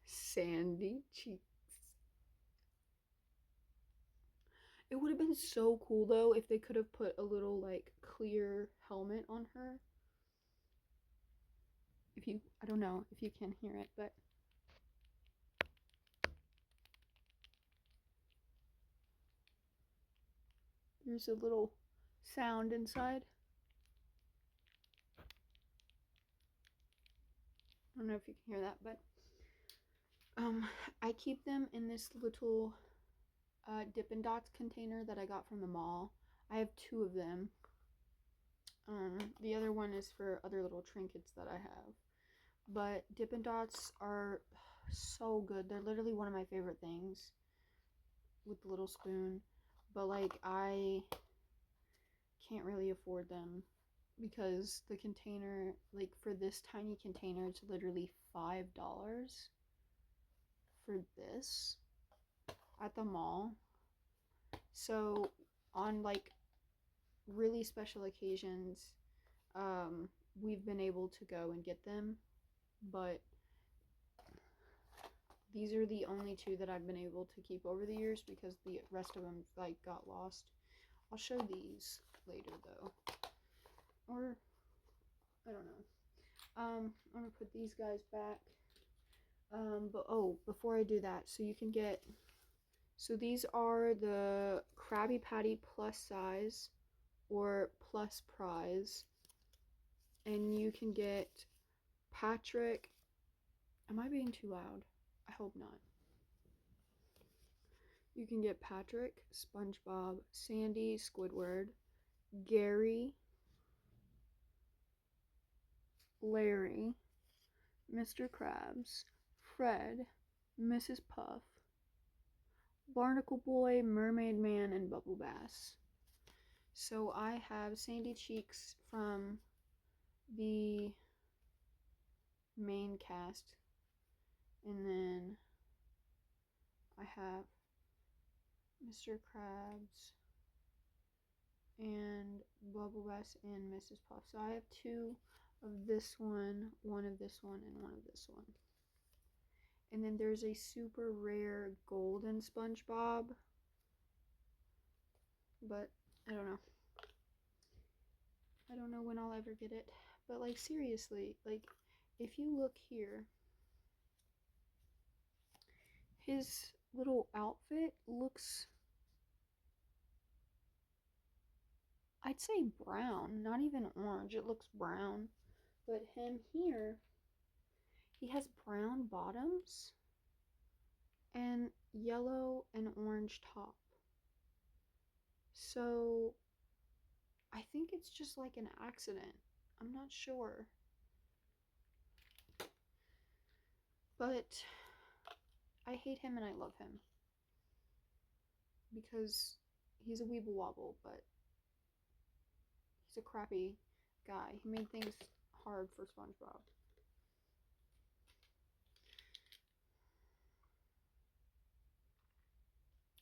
Sandy Cheeks. It would have been so cool though if they could have put a little like clear helmet on her. I don't know if you can hear it, but there's a little sound inside. I don't know if you can hear that, but I keep them in this little Dippin' Dots container that I got from the mall. I have 2 of them. The other one is for other little trinkets that I have. But Dippin' Dots are so good. They're literally one of my favorite things with the little spoon. But like I can't really afford them because the container, like for this tiny container, it's literally $5 for this at the mall. So on like really special occasions, we've been able to go and get them, but these are the only 2 that I've been able to keep over the years because the rest of them like got lost. I'll show these later though, or I don't know. I'm gonna put these guys back. But oh, before I do that, so these are the Krabby Patty plus size or plus prize, and you can get Patrick. Am I being too loud? I hope not. You can get Patrick, SpongeBob, Sandy, Squidward, Gary, Larry, Mr. Krabs, Fred, Mrs. Puff, Barnacle Boy, Mermaid Man, and Bubble Bass. So I have Sandy Cheeks from the main cast, and then I have Mr. Krabs and Bubble Bass and Mrs. Puff. So I have 2 of this one of this one, and one of this one. And then there's a super rare golden SpongeBob, but I don't know. I don't know when I'll ever get it. But like seriously, like if you look here, his little outfit looks, I'd say brown, not even orange. It looks brown. But him here, he has brown bottoms and yellow and orange top. So I think it's just like an accident. I'm not sure. But I hate him and I love him. Because he's a weeble wobble, but he's a crappy guy. He made things hard for SpongeBob.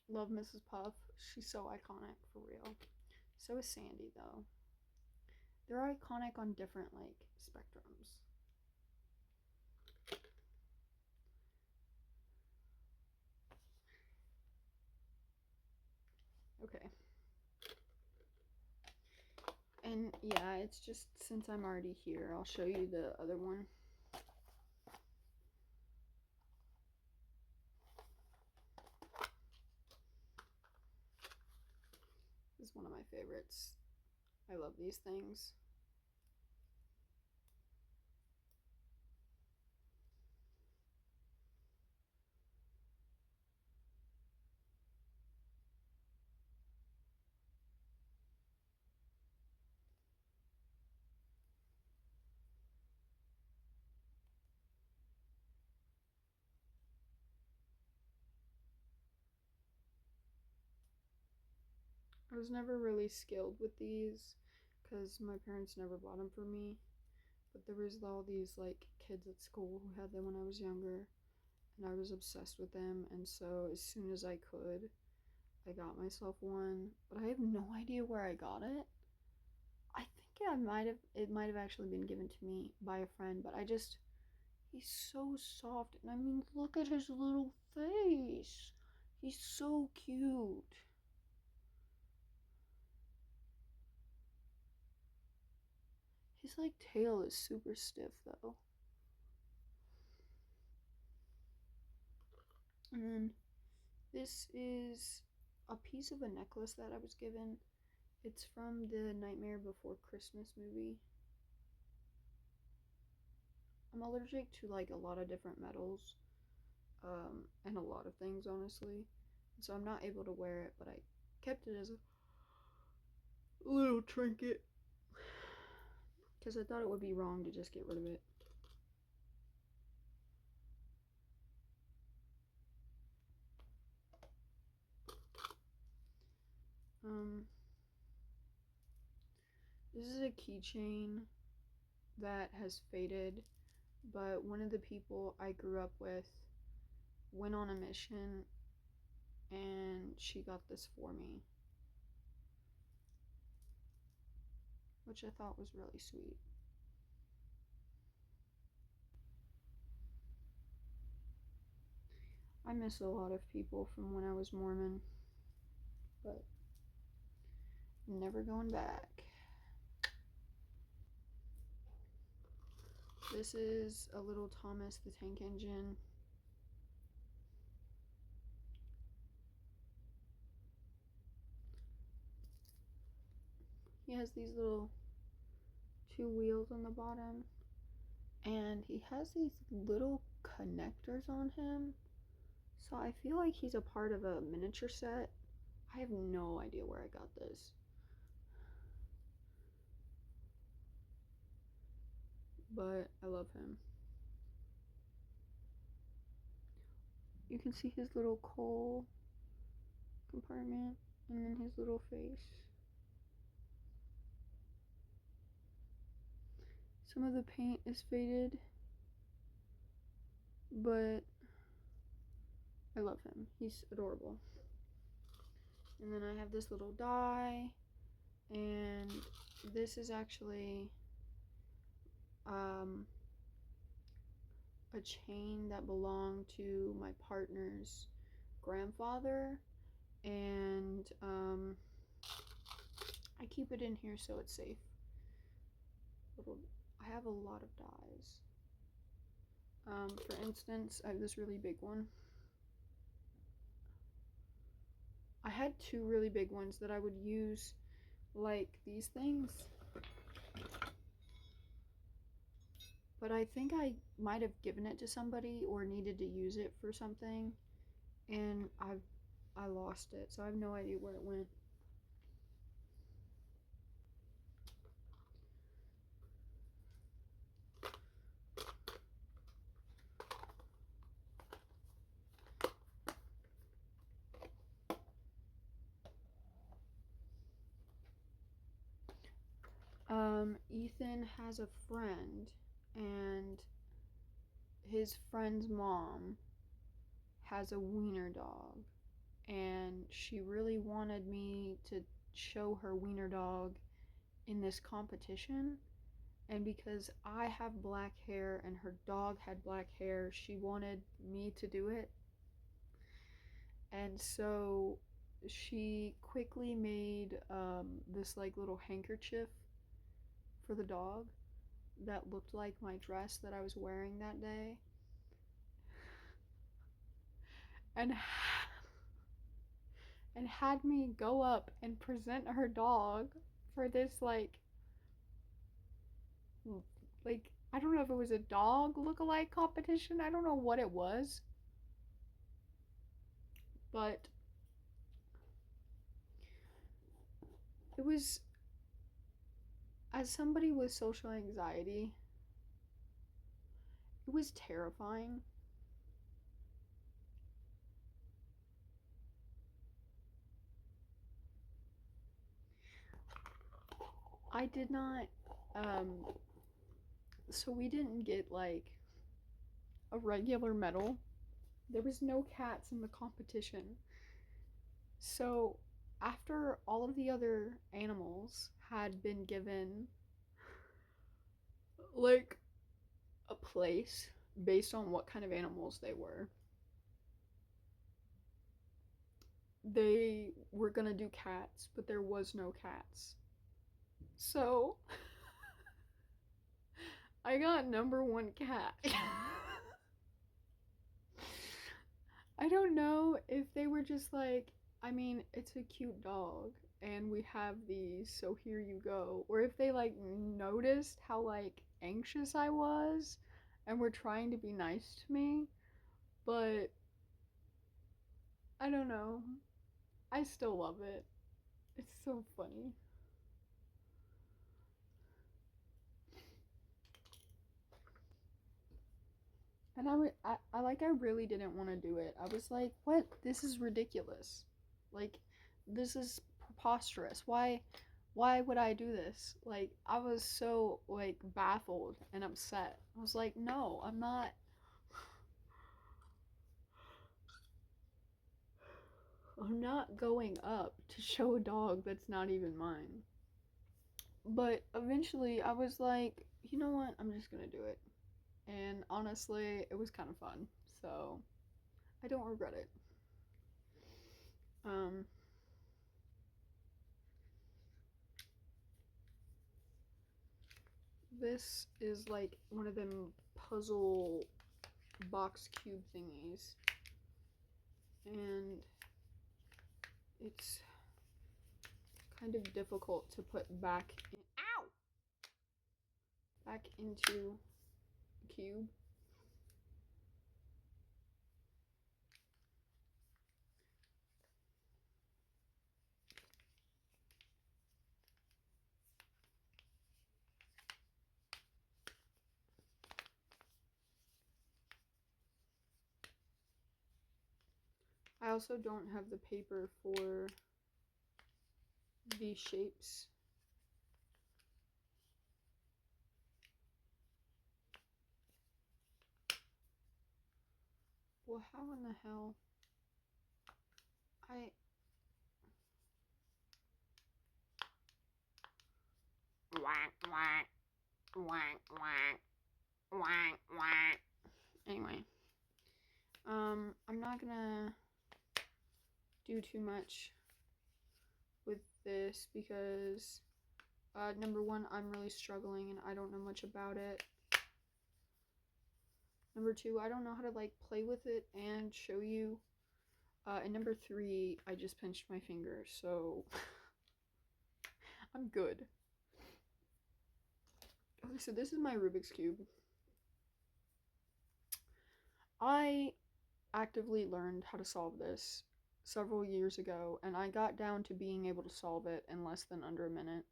Love Mrs. Puff. She's so iconic, for real. So is Sandy, though. They're iconic on different, like, spectrums. Okay. And yeah, it's just since I'm already here, I'll show you the other one. This is one of my favorites. I love these things. I was never really skilled with these because my parents never bought them for me. But there was all these like kids at school who had them when I was younger, and I was obsessed with them. And so as soon as I could, I got myself one. But I have no idea where I got it. I think it might have actually been given to me by a friend. But he's so soft, and I mean, look at his little face. He's so cute. His like tail is super stiff though. And then this is a piece of a necklace that I was given. It's from the Nightmare Before Christmas movie. I'm allergic to like a lot of different metals, and a lot of things honestly. So I'm not able to wear it, but I kept it as a little trinket because I thought it would be wrong to just get rid of it. This is a keychain that has faded, but one of the people I grew up with went on a mission and she got this for me, which I thought was really sweet. I miss a lot of people from when I was Mormon, but I'm never going back. This is a little Thomas the Tank Engine. He has these little 2 wheels on the bottom, and he has these little connectors on him. So I feel like he's a part of a miniature set. I have no idea where I got this. But I love him. You can see his little coal compartment and then his little face. Some of the paint is faded, but I love him. He's adorable. And then I have this little die, And this is actually a chain that belonged to my partner's grandfather, and I keep it in here so it's safe. I have a lot of dies. For instance, I have this really big one. I had two really big ones that I would use, like these things. But I think I might have given it to somebody or needed to use it for something, and I lost it, so I have no idea where it went. Ethan has a friend, and his friend's mom has a wiener dog, and she really wanted me to show her wiener dog in this competition. And because I have black hair and her dog had black hair, she wanted me to do it. And so she quickly made this like little handkerchief for the dog that looked like my dress that I was wearing that day. And had me go up and present her dog for this like I don't know if it was a dog look-alike competition. I don't know what it was. But it was, as somebody with social anxiety, it was terrifying. I did not, so we didn't get like a regular medal. There was no cats in the competition. So after all of the other animals had been given like a place based on what kind of animals they were gonna do cats, but there was no cats. So I got number one cat. I don't know if they were just like, I mean, it's a cute dog and we have these, so here you go. Or if they like noticed how like anxious I was and were trying to be nice to me. But I don't know. I still love it. It's so funny. And I really didn't want to do it. I was like, what? This is ridiculous. Like, this is preposterous. Why would I do this? Like, I was so, like, baffled and upset. I was like, no, I'm not. I'm not going up to show a dog that's not even mine. But eventually I was like, you know what? I'm just gonna do it. And honestly, it was kind of fun. So, I don't regret it. Um, this is like one of them puzzle box cube thingies. And it's kind of difficult to put back into the cube. I also don't have the paper for these shapes. Well, how in the hell? Anyway, I'm not gonna do too much with this because number one, I'm really struggling and I don't know much about it. Number two, I don't know how to like play with it and show you. And number three, I just pinched my finger, so I'm good. Okay, so this is my Rubik's Cube. I actively learned how to solve this several years ago, and I got down to being able to solve it in less than under a minute.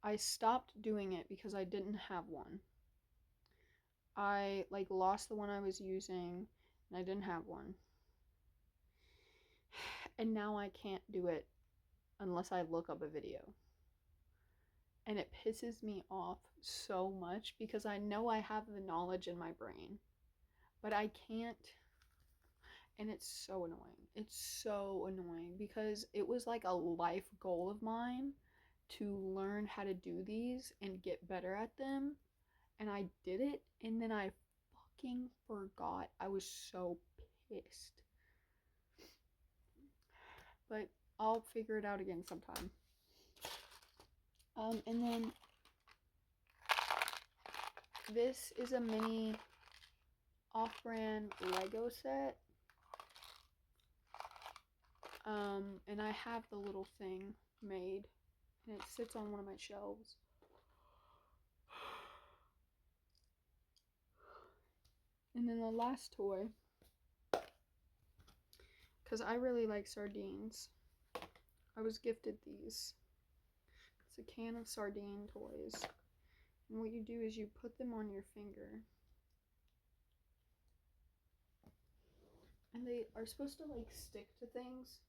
I stopped doing it because I didn't have one. I like lost the one I was using, and I didn't have one. And now I can't do it unless I look up a video. And it pisses me off so much because I know I have the knowledge in my brain, but I can't. And it's so annoying. It's so annoying because it was like a life goal of mine to learn how to do these and get better at them. And I did it, and then I fucking forgot. I was so pissed. But I'll figure it out again sometime. And then this is a mini off-brand Lego set. And I have the little thing made, and it sits on one of my shelves. And then the last toy, because I really like sardines, I was gifted these. It's a can of sardine toys. And what you do is you put them on your finger. And they are supposed to like stick to things.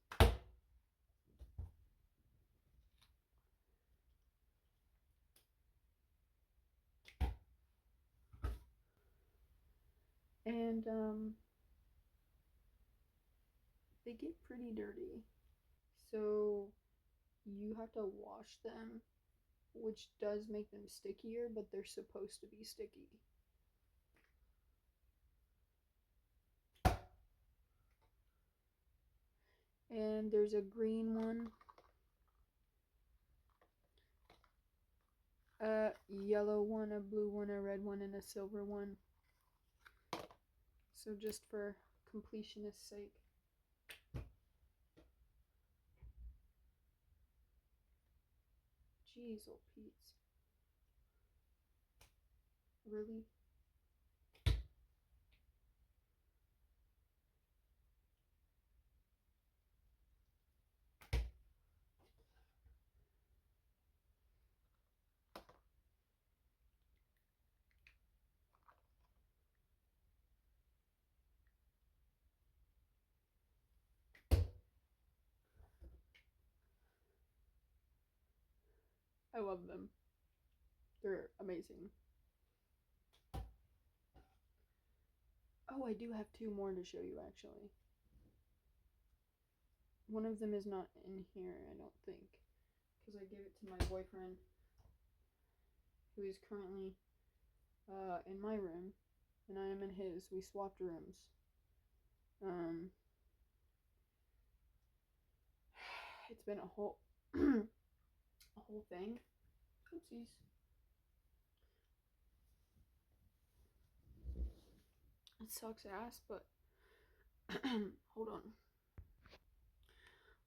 And they get pretty dirty. So you have to wash them, which does make them stickier, but they're supposed to be sticky. And there's a green one, a yellow one, a blue one, a red one, and a silver one. So just for completionist's sake. Jeez, oh Pete's. Really? I love them. They're amazing. Oh, I do have two more to show you actually. One of them is not in here, I don't think, because I gave it to my boyfriend, who is currently in my room, and I am in his. We swapped rooms. It's been a whole a whole thing. Oopsies. It sucks ass, but hold on.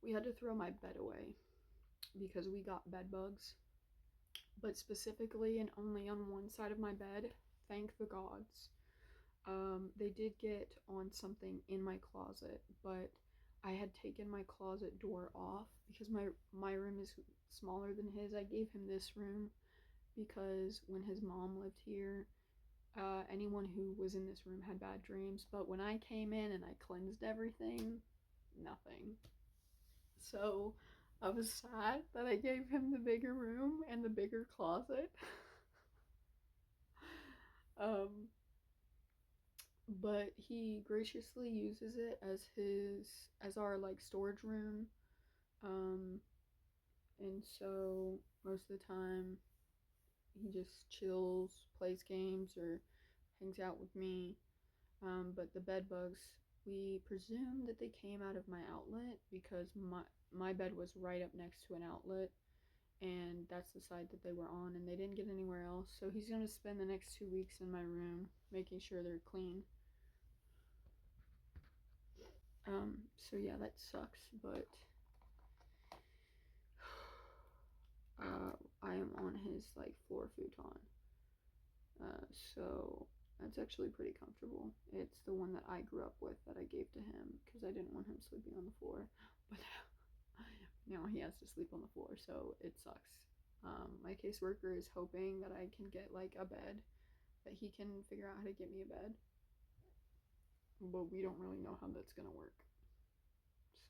We had to throw my bed away because we got bed bugs, but specifically and only on one side of my bed. Thank the gods. They did get on something in my closet, but I had taken my closet door off because my room is smaller than his. I gave him this room because when his mom lived here, anyone who was in this room had bad dreams. But when I came in and I cleansed everything, nothing. So I was sad that I gave him the bigger room and the bigger closet. But he graciously uses it as our like storage room. And so most of the time he just chills, plays games, or hangs out with me. But the bed bugs, we presume that they came out of my outlet because my bed was right up next to an outlet, and that's the side that they were on, and they didn't get anywhere else. So he's gonna spend the next 2 weeks in my room making sure they're clean. So yeah, that sucks, but I am on his like floor futon. So that's actually pretty comfortable. It's the one that I grew up with that I gave to him because I didn't want him sleeping on the floor. But now he has to sleep on the floor, so it sucks. My caseworker is hoping that I can get like a bed, that he can figure out how to get me a bed. But we don't really know how that's gonna work.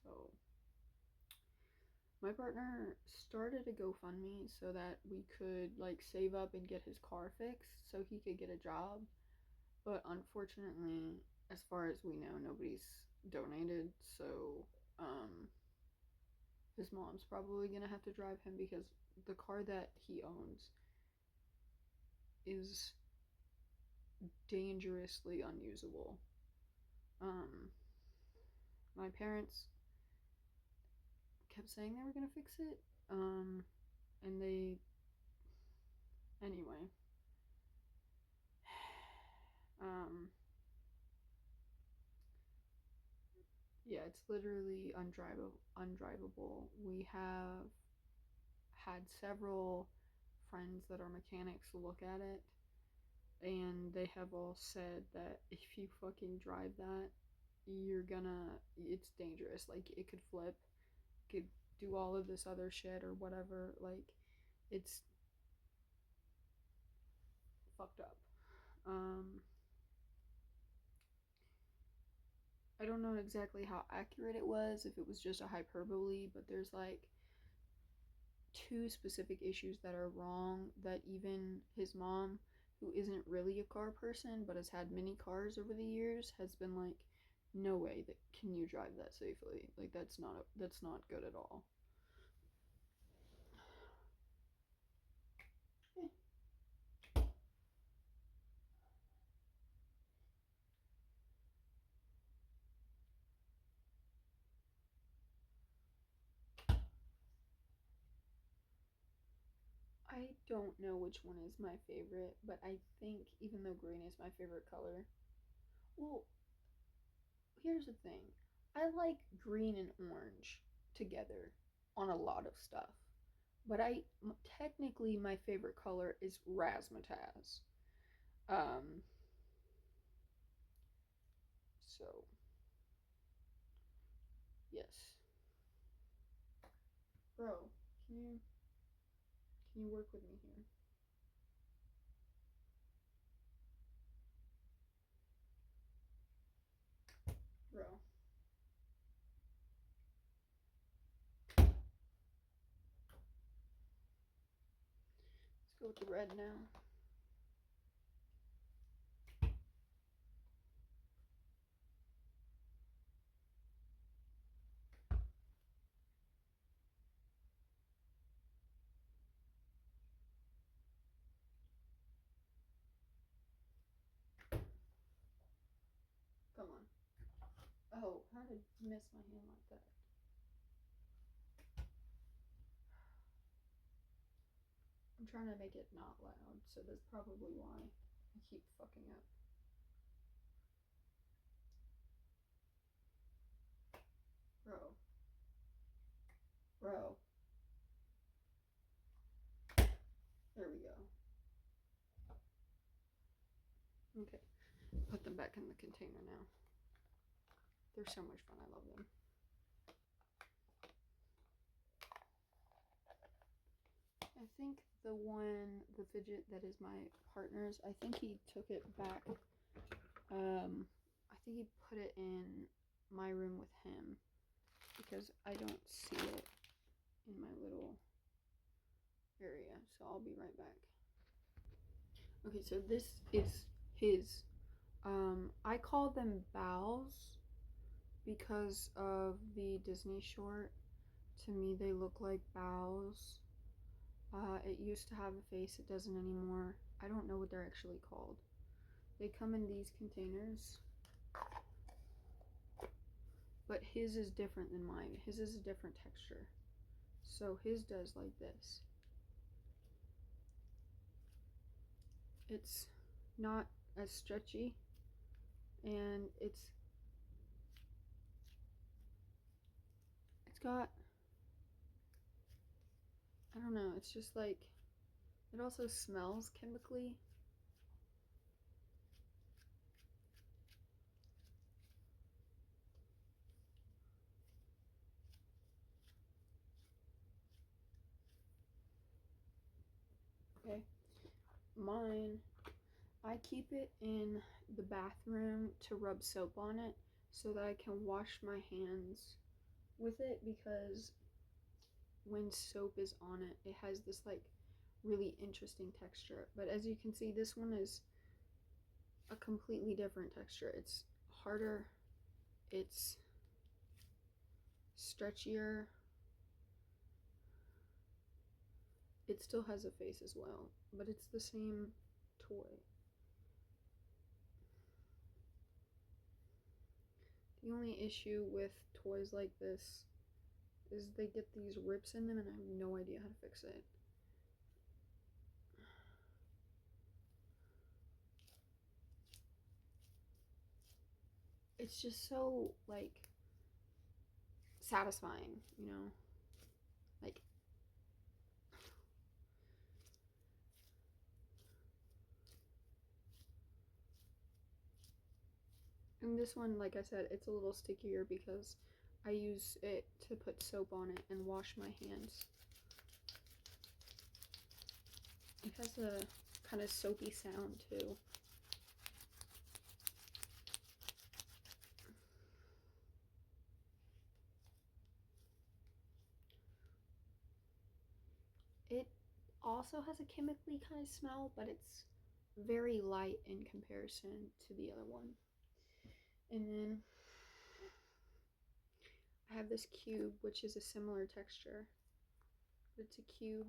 So my partner started a GoFundMe so that we could like save up and get his car fixed so he could get a job. But unfortunately, as far as we know, nobody's donated. So his mom's probably gonna have to drive him because the car that he owns is dangerously unusable. My parents kept saying they were gonna fix it. And they, anyway. Um, yeah, it's literally undrivable. We have had several friends that are mechanics look at it, and they have all said that if you fucking drive that, it's dangerous. Like, it could flip, could do all of this other shit or whatever. Like, it's fucked up. I don't know exactly how accurate it was, if it was just a hyperbole, but there's like two specific issues that are wrong that even his mom, who isn't really a car person but has had many cars over the years, has been like, no way that can you drive that safely. Like, that's not good at all. I don't know which one is my favorite, but I think even though green is my favorite color, well, here's the thing. I like green and orange together on a lot of stuff. But technically my favorite color is razzmatazz. Um so yes. Bro, can you work with me here? Bro. Let's go with the red now. Come on. Oh, how did you miss my hand like that? I'm trying to make it not loud, so that's probably why I keep fucking up. Bro. Bro. There we go. Okay. Put them back in the container now. They're so much fun. I love them. I think the fidget that is my partner's, I think he took it back. I think he put it in my room with him because I don't see it in my little area. So I'll be right back. Okay, so this is his. I call them bows because of the Disney short. To me, they look like bows. It used to have a face, it doesn't anymore. I don't know what they're actually called. They come in these containers. But his is different than mine. His is a different texture. So his does like this. It's not as stretchy, and it's got, I don't know, it's just like, it also smells chemically. Okay, mine, I keep it in the bathroom to rub soap on it so that I can wash my hands with it, because when soap is on it, it has this like really interesting texture. But as you can see, this one is a completely different texture. It's harder, it's stretchier. It still has a face as well, but it's the same toy. The only issue with toys like this is they get these rips in them and I have no idea how to fix it. It's just so, like, satisfying, you know? Like, and this one, like I said, it's a little stickier because I use it to put soap on it and wash my hands. It has a kind of soapy sound too. It also has a chemically kind of smell, but it's very light in comparison to the other one. And then I have this cube, which is a similar texture. It's a cube.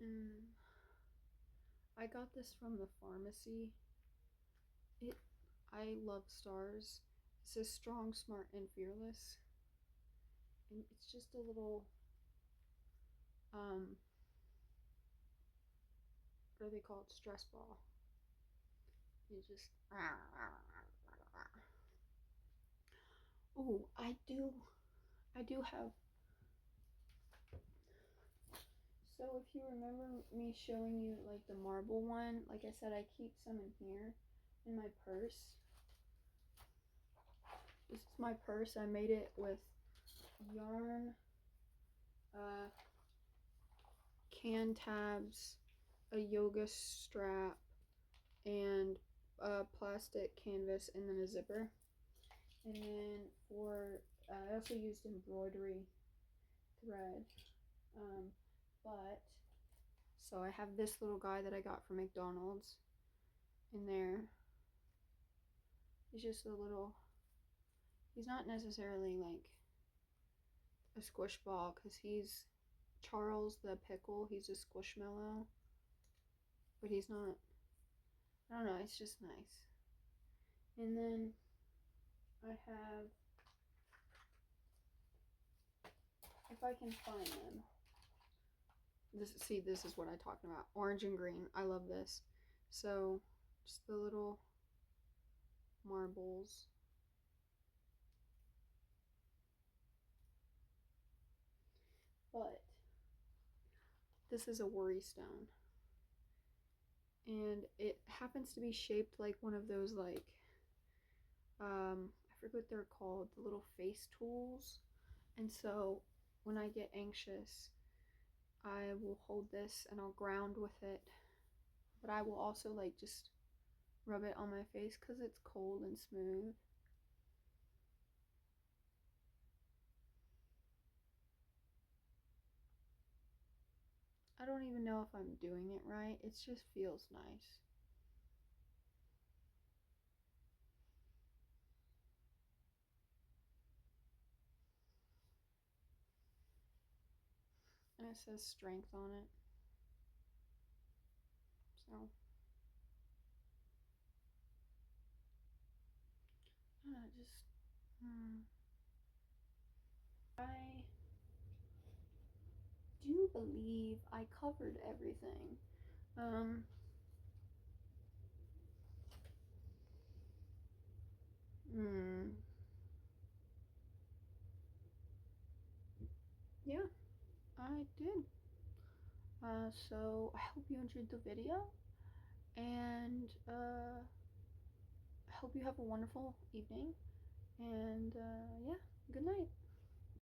And I got this from the pharmacy. I love stars. It says strong, smart, and fearless. And it's just a little, what are they called? Stress ball. You just, oh, I do have, so if you remember me showing you like the marble one, like I said, I keep some in here in my purse. This is my purse. I made it with yarn, can tabs, a yoga strap, and a plastic canvas, and then a zipper. And then I also used embroidery thread. So I have this little guy that I got from McDonald's in there. He's just a little, he's not necessarily like a squish ball, because he's Charles the pickle. He's a squishmallow, but he's not, I don't know, it's just nice. And then I have, if I can find them, this is what I'm talking about. Orange and green. I love this. So just the little marbles. But this is a worry stone. And it happens to be shaped like one of those, like, I forget what they're called, the little face tools. And so when I get anxious, I will hold this and I'll ground with it, but I will also like just rub it on my face because it's cold and smooth. I don't even know if I'm doing it right. It just feels nice. And it says strength on it. So just I do believe I covered everything. Um hmm. Yeah, I did. So I hope you enjoyed the video, and I hope you have a wonderful evening. And yeah, good night.